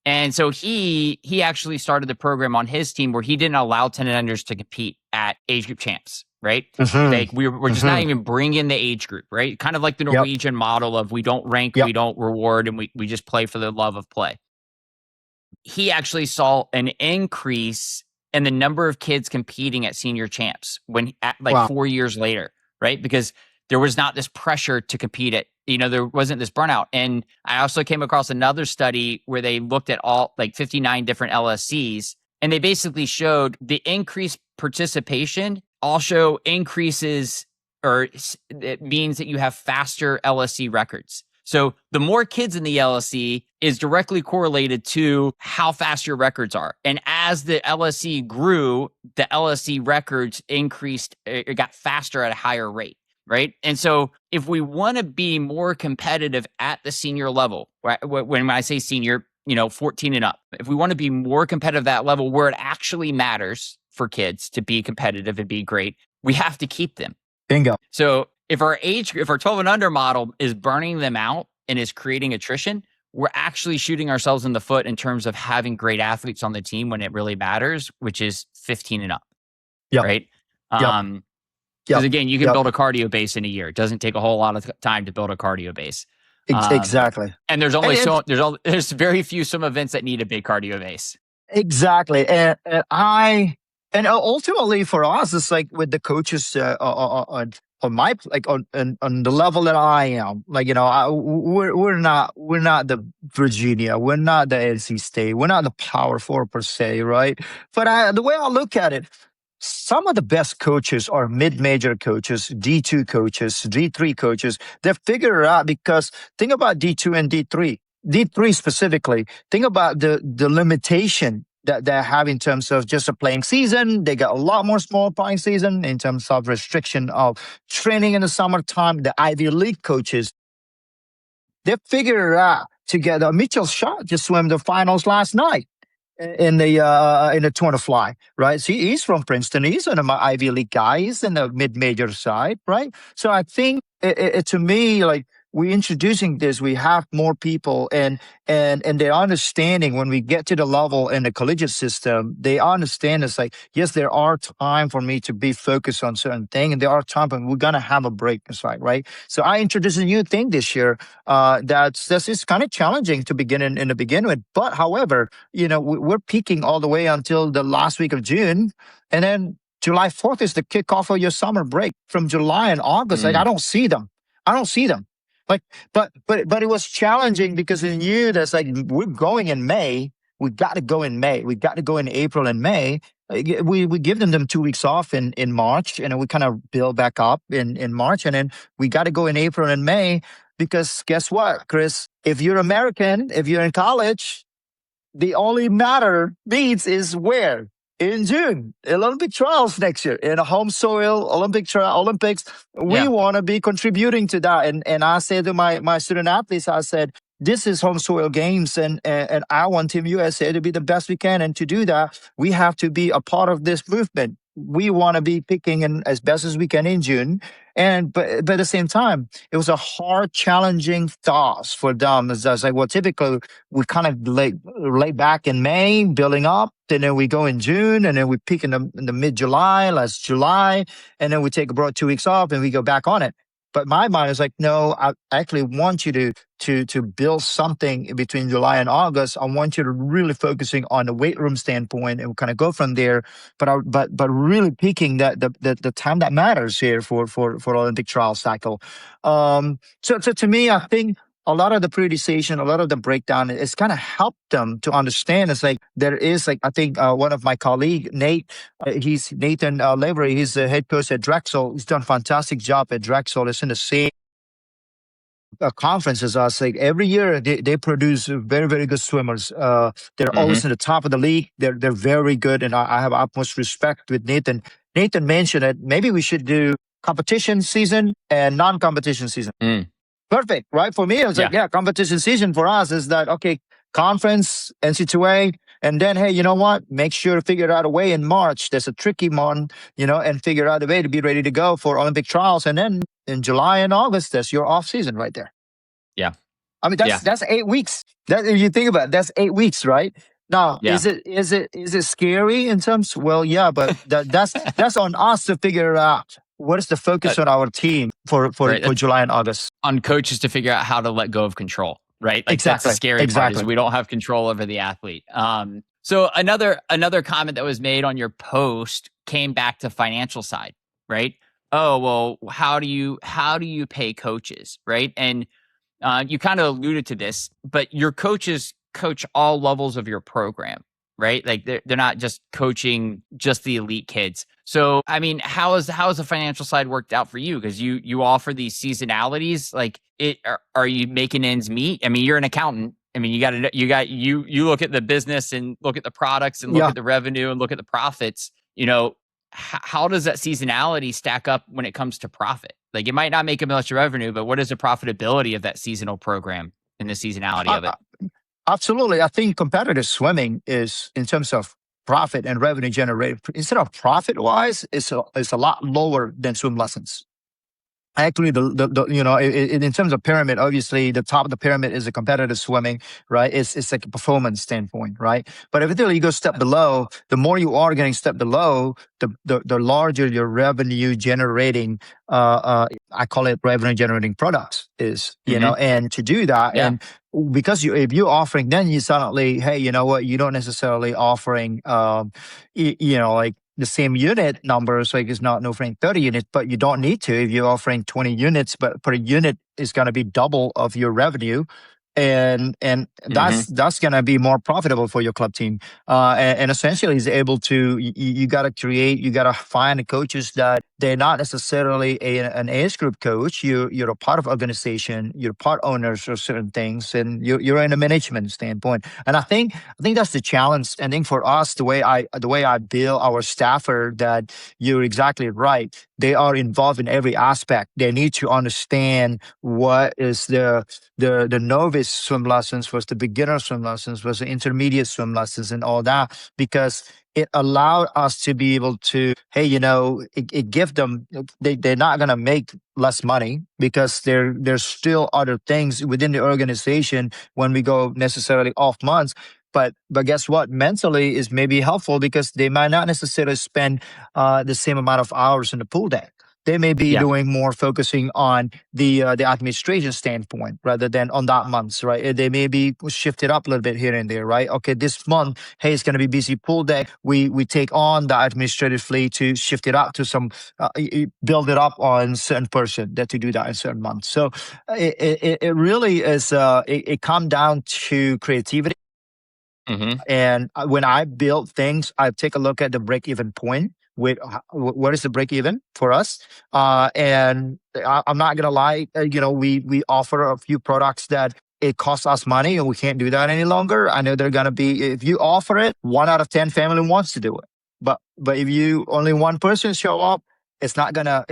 And so he actually started the program on his team where he didn't allow 10 and unders to compete at age group champs, right? Like, we're just not even bringing the age group, right? Kind of like the Yep. Norwegian model of we don't rank, Yep. we don't reward, and we just play for the love of play. He actually saw an increase in the number of kids competing at senior champs Wow. 4 years later, right? Because there was not this pressure to compete at, there wasn't this burnout. And I also came across another study where they looked at all like 59 different LSCs, and they basically showed the increased participation also increases, or it means that you have faster LSC records. So the more kids in the LSC is directly correlated to how fast your records are. And as the LSC grew, the LSC records increased, it got faster at a higher rate, right? And so if we want to be more competitive at the senior level, right, when I say senior, 14 and up, if we want to be more competitive at that level where it actually matters for kids to be competitive and be great, we have to keep them. Bingo. So if our 12 and under model is burning them out and is creating attrition, we're actually shooting ourselves in the foot in terms of having great athletes on the team when it really matters, which is 15 and up. Yep. Right. Yep. Because again, you can build a cardio base in a year. It doesn't take a whole lot of time to build a cardio base. Exactly. And there's very few swim events that need a big cardio base. Exactly. And ultimately for us, it's like with the coaches on the level that I am, we're not the Virginia, we're not the NC State, we're not the Power Four per se, right? But the way I look at it, some of the best coaches are mid-major coaches, D2 coaches, D3 coaches. They figure it out because think about D2 and D3. D3 specifically, think about the limitation that they have in terms of just a playing season. They got a lot more small playing season in terms of restriction of training in the summertime. The Ivy League coaches, they figure it out together. Mitchell Schott just swam the finals last night in the 200 fly, right? So he's from Princeton. He's an Ivy League guy. He's in the mid-major side, right? So I think to me, like, we're introducing this, we have more people and they're understanding when we get to the level in the collegiate system, they understand it's like, yes, there are time for me to be focused on certain thing, and there are time when we're going to have a break inside, right? So I introduced a new thing this year that's kind of challenging to begin in the begin with. But however, we're peaking all the way until the last week of June. And then July 4th is the kickoff of your summer break. From July and August, like, I don't see them. Like, but it was challenging because in you, that's like, we're going in May. We got to go in May. We got to go in April and May. We give them 2 weeks off in March, and then we kind of build back up in March. And then we got to go in April and May because guess what, Chris? If you're American, if you're in college, the only meets is where? In June, Olympic trials next year, in a home soil Olympics. We want to be contributing to that. And I said to my student athletes, I said, this is home soil games, and I want Team USA to be the best we can. And to do that, we have to be a part of this movement. We want to be picking in as best as we can in June. But at the same time, it was a hard, challenging task for them. As I was like, well, typically we kind of lay back in May, building up, and then we go in June, and then we peak in the mid-July, last July, and then we take about 2 weeks off and we go back on it. But my mind is like, no, I actually want you to build something in between July and August. I want you to really focusing on the weight room standpoint and kind of go from there. But really picking the time that matters here for Olympic trial cycle. So to me, I think a lot of the periodization, a lot of the breakdown, it's kind of helped them to understand. It's like there is, like, I think one of my colleague, Nathan Lavery, he's the head coach at Drexel. He's done a fantastic job at Drexel. It's in the same conference as us. Like every year they produce very, very good swimmers. They're always in the top of the league. They're very good. And I have utmost respect with Nathan. Nathan mentioned that maybe we should do competition season and non-competition season. Perfect, right? For me, it was like, competition season for us is that, okay, conference, NC2A, and then, hey, you know what? Make sure to figure out a way in March. There's a tricky one, and figure out a way to be ready to go for Olympic trials. And then in July and August, that's your off season right there. Yeah. I mean, that's 8 weeks. That, if you think about it, that's 8 weeks, right? Now, is it scary in terms? Well, yeah, but that's on us to figure out. What is the focus on our team for July and August? On coaches to figure out how to let go of control, right? Like exactly. That's the scary part is we don't have control over the athlete. So another comment that was made on your post came back to financial side, right? oh, well, how do you pay coaches, right? And you kind of alluded to this, but your coaches coach all levels of your program, right? Like they're not just coaching just the elite kids. So, I mean, how is the financial side worked out for you? Because you offer these seasonalities. Like, are you making ends meet? I mean, you're an accountant. I mean, you look at the business and look at the products and look Yeah. at the revenue and look at the profits. How does that seasonality stack up when it comes to profit? Like, it might not make a much revenue, but what is the profitability of that seasonal program and the seasonality I, of it? Absolutely. I think competitive swimming is, in terms of profit and revenue generated, instead of profit wise, it's a lot lower than swim lessons. Actually, in terms of pyramid, obviously the top of the pyramid is a competitive swimming, right? It's like a performance standpoint, right? But if you go step below, the more you are getting step below, the larger your revenue generating, I call it revenue generating products is, Mm-hmm. and to do that, Yeah. and because if you're offering, then you suddenly, hey, you know what, you don't necessarily offering, like the same unit numbers, like it's not offering 30 units, but you don't need to if you're offering 20 units, but per unit is going to be double of your revenue. And Mm-hmm. that's going to be more profitable for your club team. And essentially is able to, you got to create, you got to find coaches that they're not necessarily an age group coach. You're a part of organization, you're part owners of certain things, and you're in a management standpoint. And I think that's the challenge. I think for us, the way I build our staffer, that you're exactly right. They are involved in every aspect. They need to understand what is the novice swim lessons versus the beginner swim lessons versus the intermediate swim lessons and all that, because it allowed us to be able to, hey, it give them, they're not going to make less money because there's still other things within the organization when we go necessarily off months. But guess what? Mentally is maybe helpful because they might not necessarily spend the same amount of hours in the pool deck. They may be Yeah. doing more focusing on the administration standpoint rather than on that months, right? They may be shifted up a little bit here and there, right? Okay, this month, hey, it's going to be busy pool day. We take on the administrative fleet to shift it up to some, build it up on certain person that to do that in certain months. So it really is. It come down to creativity. Mm-hmm. And when I build things, I take a look at the break even point. With what is the break even for us? And I'm not gonna lie, we offer a few products that it costs us money, and we can't do that any longer. I know they're gonna be, if you offer it, 1 out of 10 family wants to do it. But if you only one person show up, it's not gonna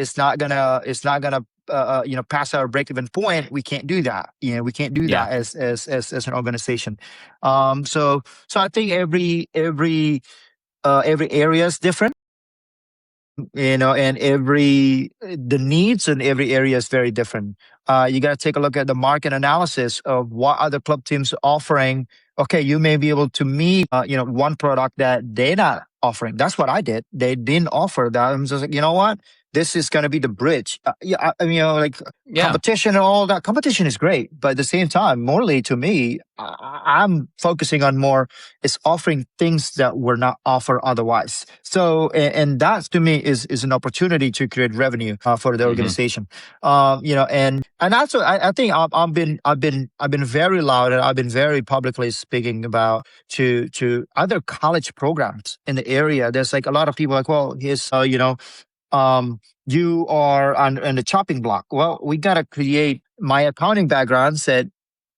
pass our break even point. We can't do that. We can't do Yeah. that as an organization. So I think every area is different, and the needs in every area is very different. You got to take a look at the market analysis of what other club teams are offering. Okay, you may be able to meet, one product that they're not offering. That's what I did. They didn't offer that. I'm just like, you know what? This is going to be the bridge. Yeah, like Yeah. competition and all that. Competition is great, but at the same time, morally to me, I'm focusing on more is offering things that were not offered otherwise. So, and that to me is an opportunity to create revenue for the Mm-hmm. organization. And also I've been very loud, and I've been very publicly speaking about to other college programs in the area. There's like a lot of people like, well, here's you are on the chopping block. Well, we gotta create. My accounting background said,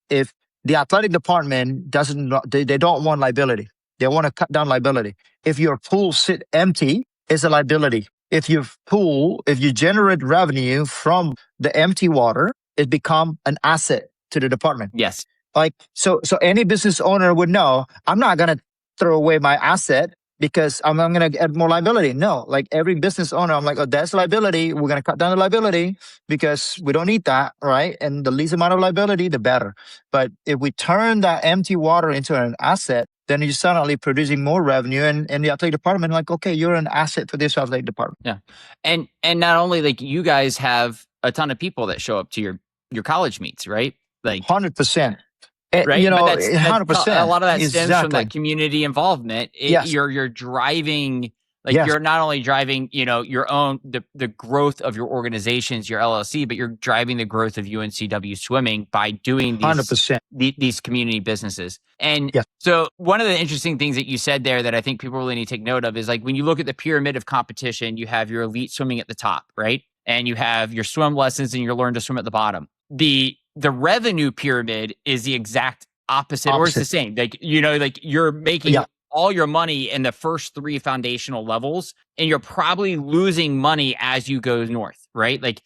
if the athletic department they don't want liability. They want to cut down liability. If your pool sit empty, it's a liability. If you generate revenue from the empty water, it become an asset to the department. Yes. Like, so any business owner would know, I'm not going to throw away my asset because I'm going to get more liability. No, like every business owner, I'm like, oh, that's liability. We're going to cut down the liability because we don't need that, right? And the least amount of liability, the better. But if we turn that empty water into an asset, then you're suddenly producing more revenue, and the athletic department, like, okay, you're an asset for this athletic department. Yeah. And not only, like, you guys have a ton of people that show up to your college meets, right? Like, 100%. right. But that's 100%. a lot of that stems from Exactly. that community involvement. Yes. You're driving Like Yes. you're not only driving, your own the growth of your organizations, your LLC, but you're driving the growth of UNCW swimming by doing 100%. these community businesses. And Yes. so one of the interesting things that you said there that I think people really need to take note of is like when you look at the pyramid of competition, you have your elite swimming at the top, right? And you have your swim lessons and you learn to swim at the bottom. The revenue pyramid is the exact opposite, or it's the same. Like, like you're making all your money in the first 3 foundational levels, and you're probably losing money as you go north, right? Like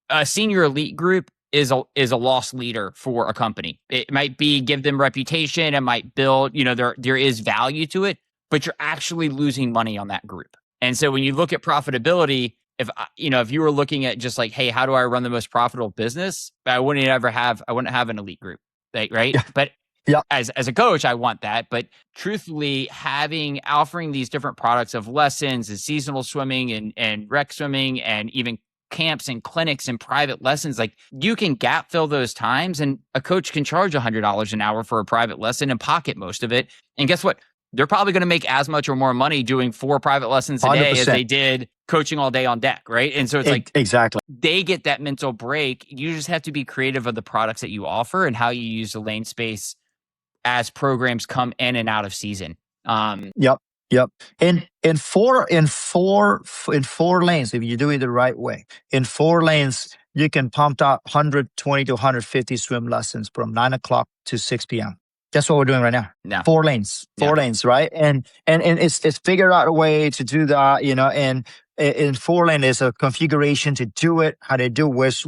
a senior elite group is a loss leader for a company. It might be give them reputation, it might build, there is value to it, but you're actually losing money on that group. And so when you look at profitability, if you were looking at just like, hey, how do I run the most profitable business? I wouldn't have an elite group, right? Yeah. But Yeah. as a coach, I want that. But truthfully, offering these different products of lessons and seasonal swimming and rec swimming and even camps and clinics and private lessons, like you can gap fill those times, and a coach can charge $100 an hour for a private lesson and pocket most of it. And guess what? They're probably going to make as much or more money doing 4 private lessons a day 100%. as they did coaching all day on deck, right? And so it's like exactly, they get that mental break. You just have to be creative of the products that you offer and how you use the lane space as programs come in and out of season. Yep. In 4 lanes, if you do it the right way, in 4 lanes, you can pump out 120 to 150 swim lessons from 9 o'clock to 6 p.m. That's what we're doing right now. Yeah. 4 lanes, right? And it's figured out a way to do that, and in 4 lane, there's a configuration to do it, how they do, which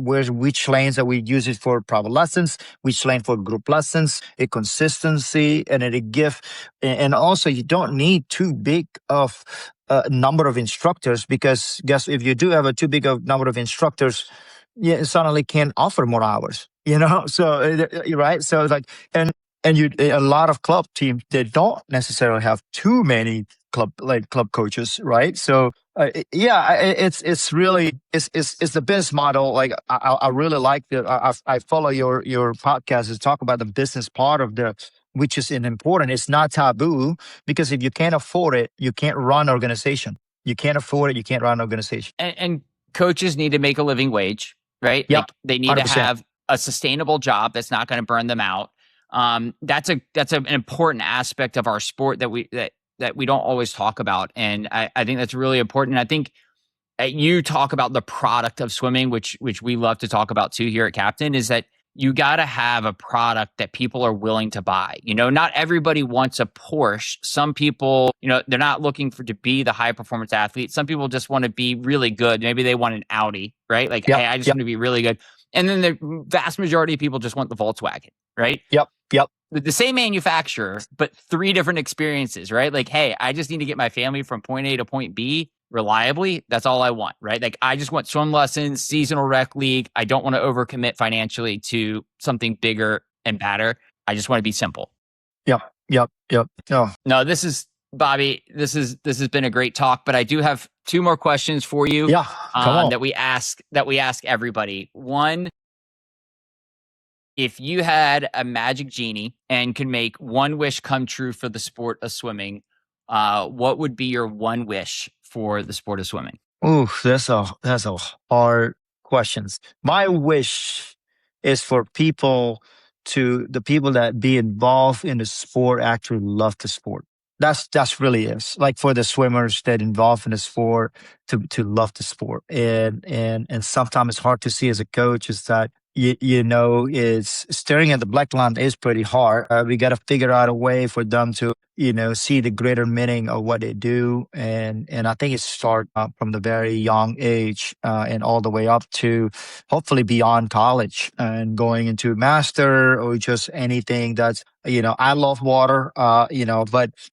lanes that we use it for private lessons, which lane for group lessons, a consistency, and a gift. And also, you don't need too big of a number of instructors, because if you do have a too big of number of instructors, you suddenly can't offer more hours, So, right? So it's like, and a lot of club teams, they don't necessarily have too many club coaches, right? So it's really the business model. Like I really like I follow your podcast to talk about the business part of which is important. It's not taboo, because if you can't afford it, you can't run an organization. You can't afford it, you can't run an organization. And coaches need to make a living wage, right? Yep, like they need 100%. to have a sustainable job that's not going to burn them out. That's an important aspect of our sport that we don't always talk about. And I think that's really important. And I think you talk about the product of swimming, which we love to talk about too here at Captain, is that you got to have a product that people are willing to buy. Not everybody wants a Porsche. Some people, they're not looking to be the high performance athlete. Some people just want to be really good. Maybe they want an Audi, right? Like, hey, I just want to be really good. And then the vast majority of people just want the Volkswagen, right? Yep. The same manufacturer, but 3 different experiences, right? Like, hey, I just need to get my family from point A to point B reliably. That's all I want, right? Like, I just want swim lessons, seasonal rec league. I don't want to overcommit financially to something bigger and badder. I just want to be simple. Yep. Oh. No, this is Bobby. This has been a great talk, but I do have 2 more questions for you. Yeah, come on. That we ask everybody. One, if you had a magic genie and could make one wish come true for the sport of swimming, what would be your one wish for the sport of swimming? Ooh, that's a hard question. My wish is for the people that be involved in the sport actually love the sport. That's really is, like, for the swimmers that involved in the sport to love the sport. And sometimes it's hard to see as a coach, is that is staring at the black line is pretty hard. We got to figure out a way for them to see the greater meaning of what they do, and I think it starts from the very young age and all the way up to hopefully beyond college and going into master or just anything that's I love water, but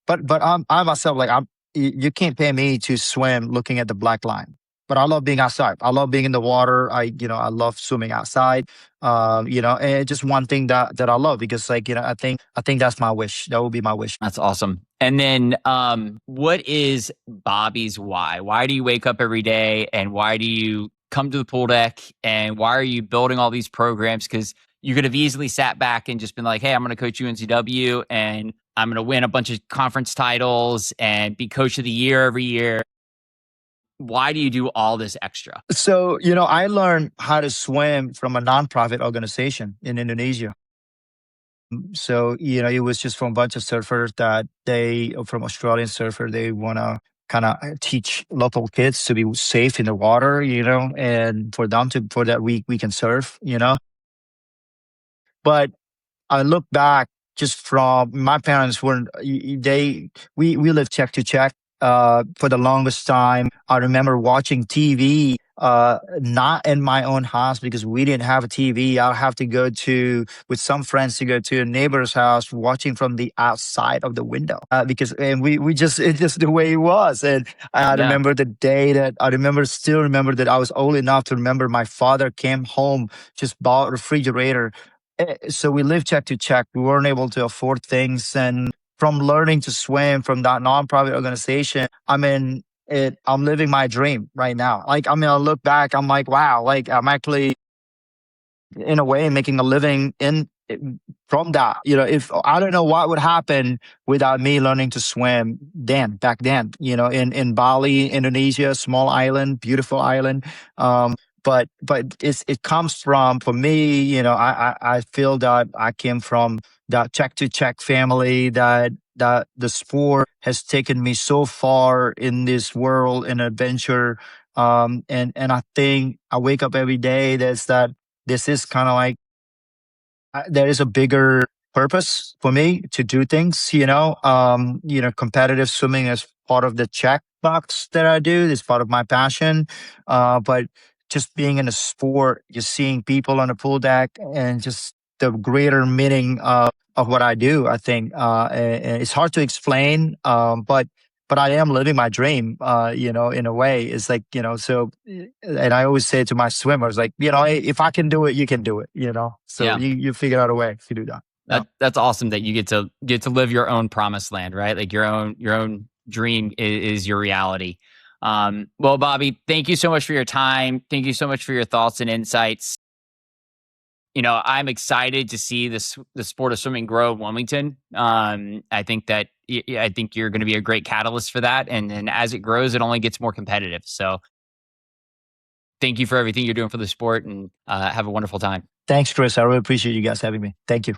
I myself, like, you can't pay me to swim looking at the black line. But I love being outside. I love being in the water. I love swimming outside. And just one thing that I love, because, like, I think that's my wish. That would be my wish. That's awesome. And then, what is Bobby's why? Why do you wake up every day, and why do you come to the pool deck, and why are you building all these programs? Because you could have easily sat back and just been like, hey, I'm going to coach UNCW and I'm going to win a bunch of conference titles and be coach of the year every year. Why do you do all this extra? So, I learned how to swim from a nonprofit organization in Indonesia. So, it was just from a bunch of surfers that from Australian surfer, they want to kind of teach local kids to be safe in the water, and for that we can surf, But I look back just from my parents weren't we lived check to check for the longest time. I remember watching TV not in my own house because we didn't have a TV. I'll have to go to with some friends to go to a neighbor's house watching from the outside of the window because and we just it's just the way it was. And I Yeah. remember the day that still remember that I was old enough to remember my father came home, just bought a refrigerator. So we lived check to check. We weren't able to afford things. And from learning to swim from that nonprofit organization, I'm living my dream right now. I look back, I'm like, wow, like I'm actually in a way making a living from that. If I don't know what would happen without me learning to swim back then, in Bali, Indonesia, small island, beautiful island. But it comes from, for me, I feel that I came from that check to check family, that the sport has taken me so far in this world and adventure. And I think I wake up every day that this is kind of like there is a bigger purpose for me to do things, competitive swimming is part of the check box that I do. It's part of my passion. But just being in a sport, just seeing people on the pool deck and just the greater meaning of what I do, I think, and it's hard to explain. But I am living my dream, in a way. It's like, so, and I always say to my swimmers, like, hey, if I can do it, you can do it, So Yeah. you figure out a way to do that. Yeah. That's awesome that you get to live your own promised land, right? Like your own dream is your reality. Well, Bobby, thank you so much for your time. Thank you so much for your thoughts and insights. I'm excited to see the sport of swimming grow in Wilmington. I think you're going to be a great catalyst for that, and as it grows, it only gets more competitive. So, thank you for everything you're doing for the sport, and have a wonderful time. Thanks, Chris. I really appreciate you guys having me. Thank you.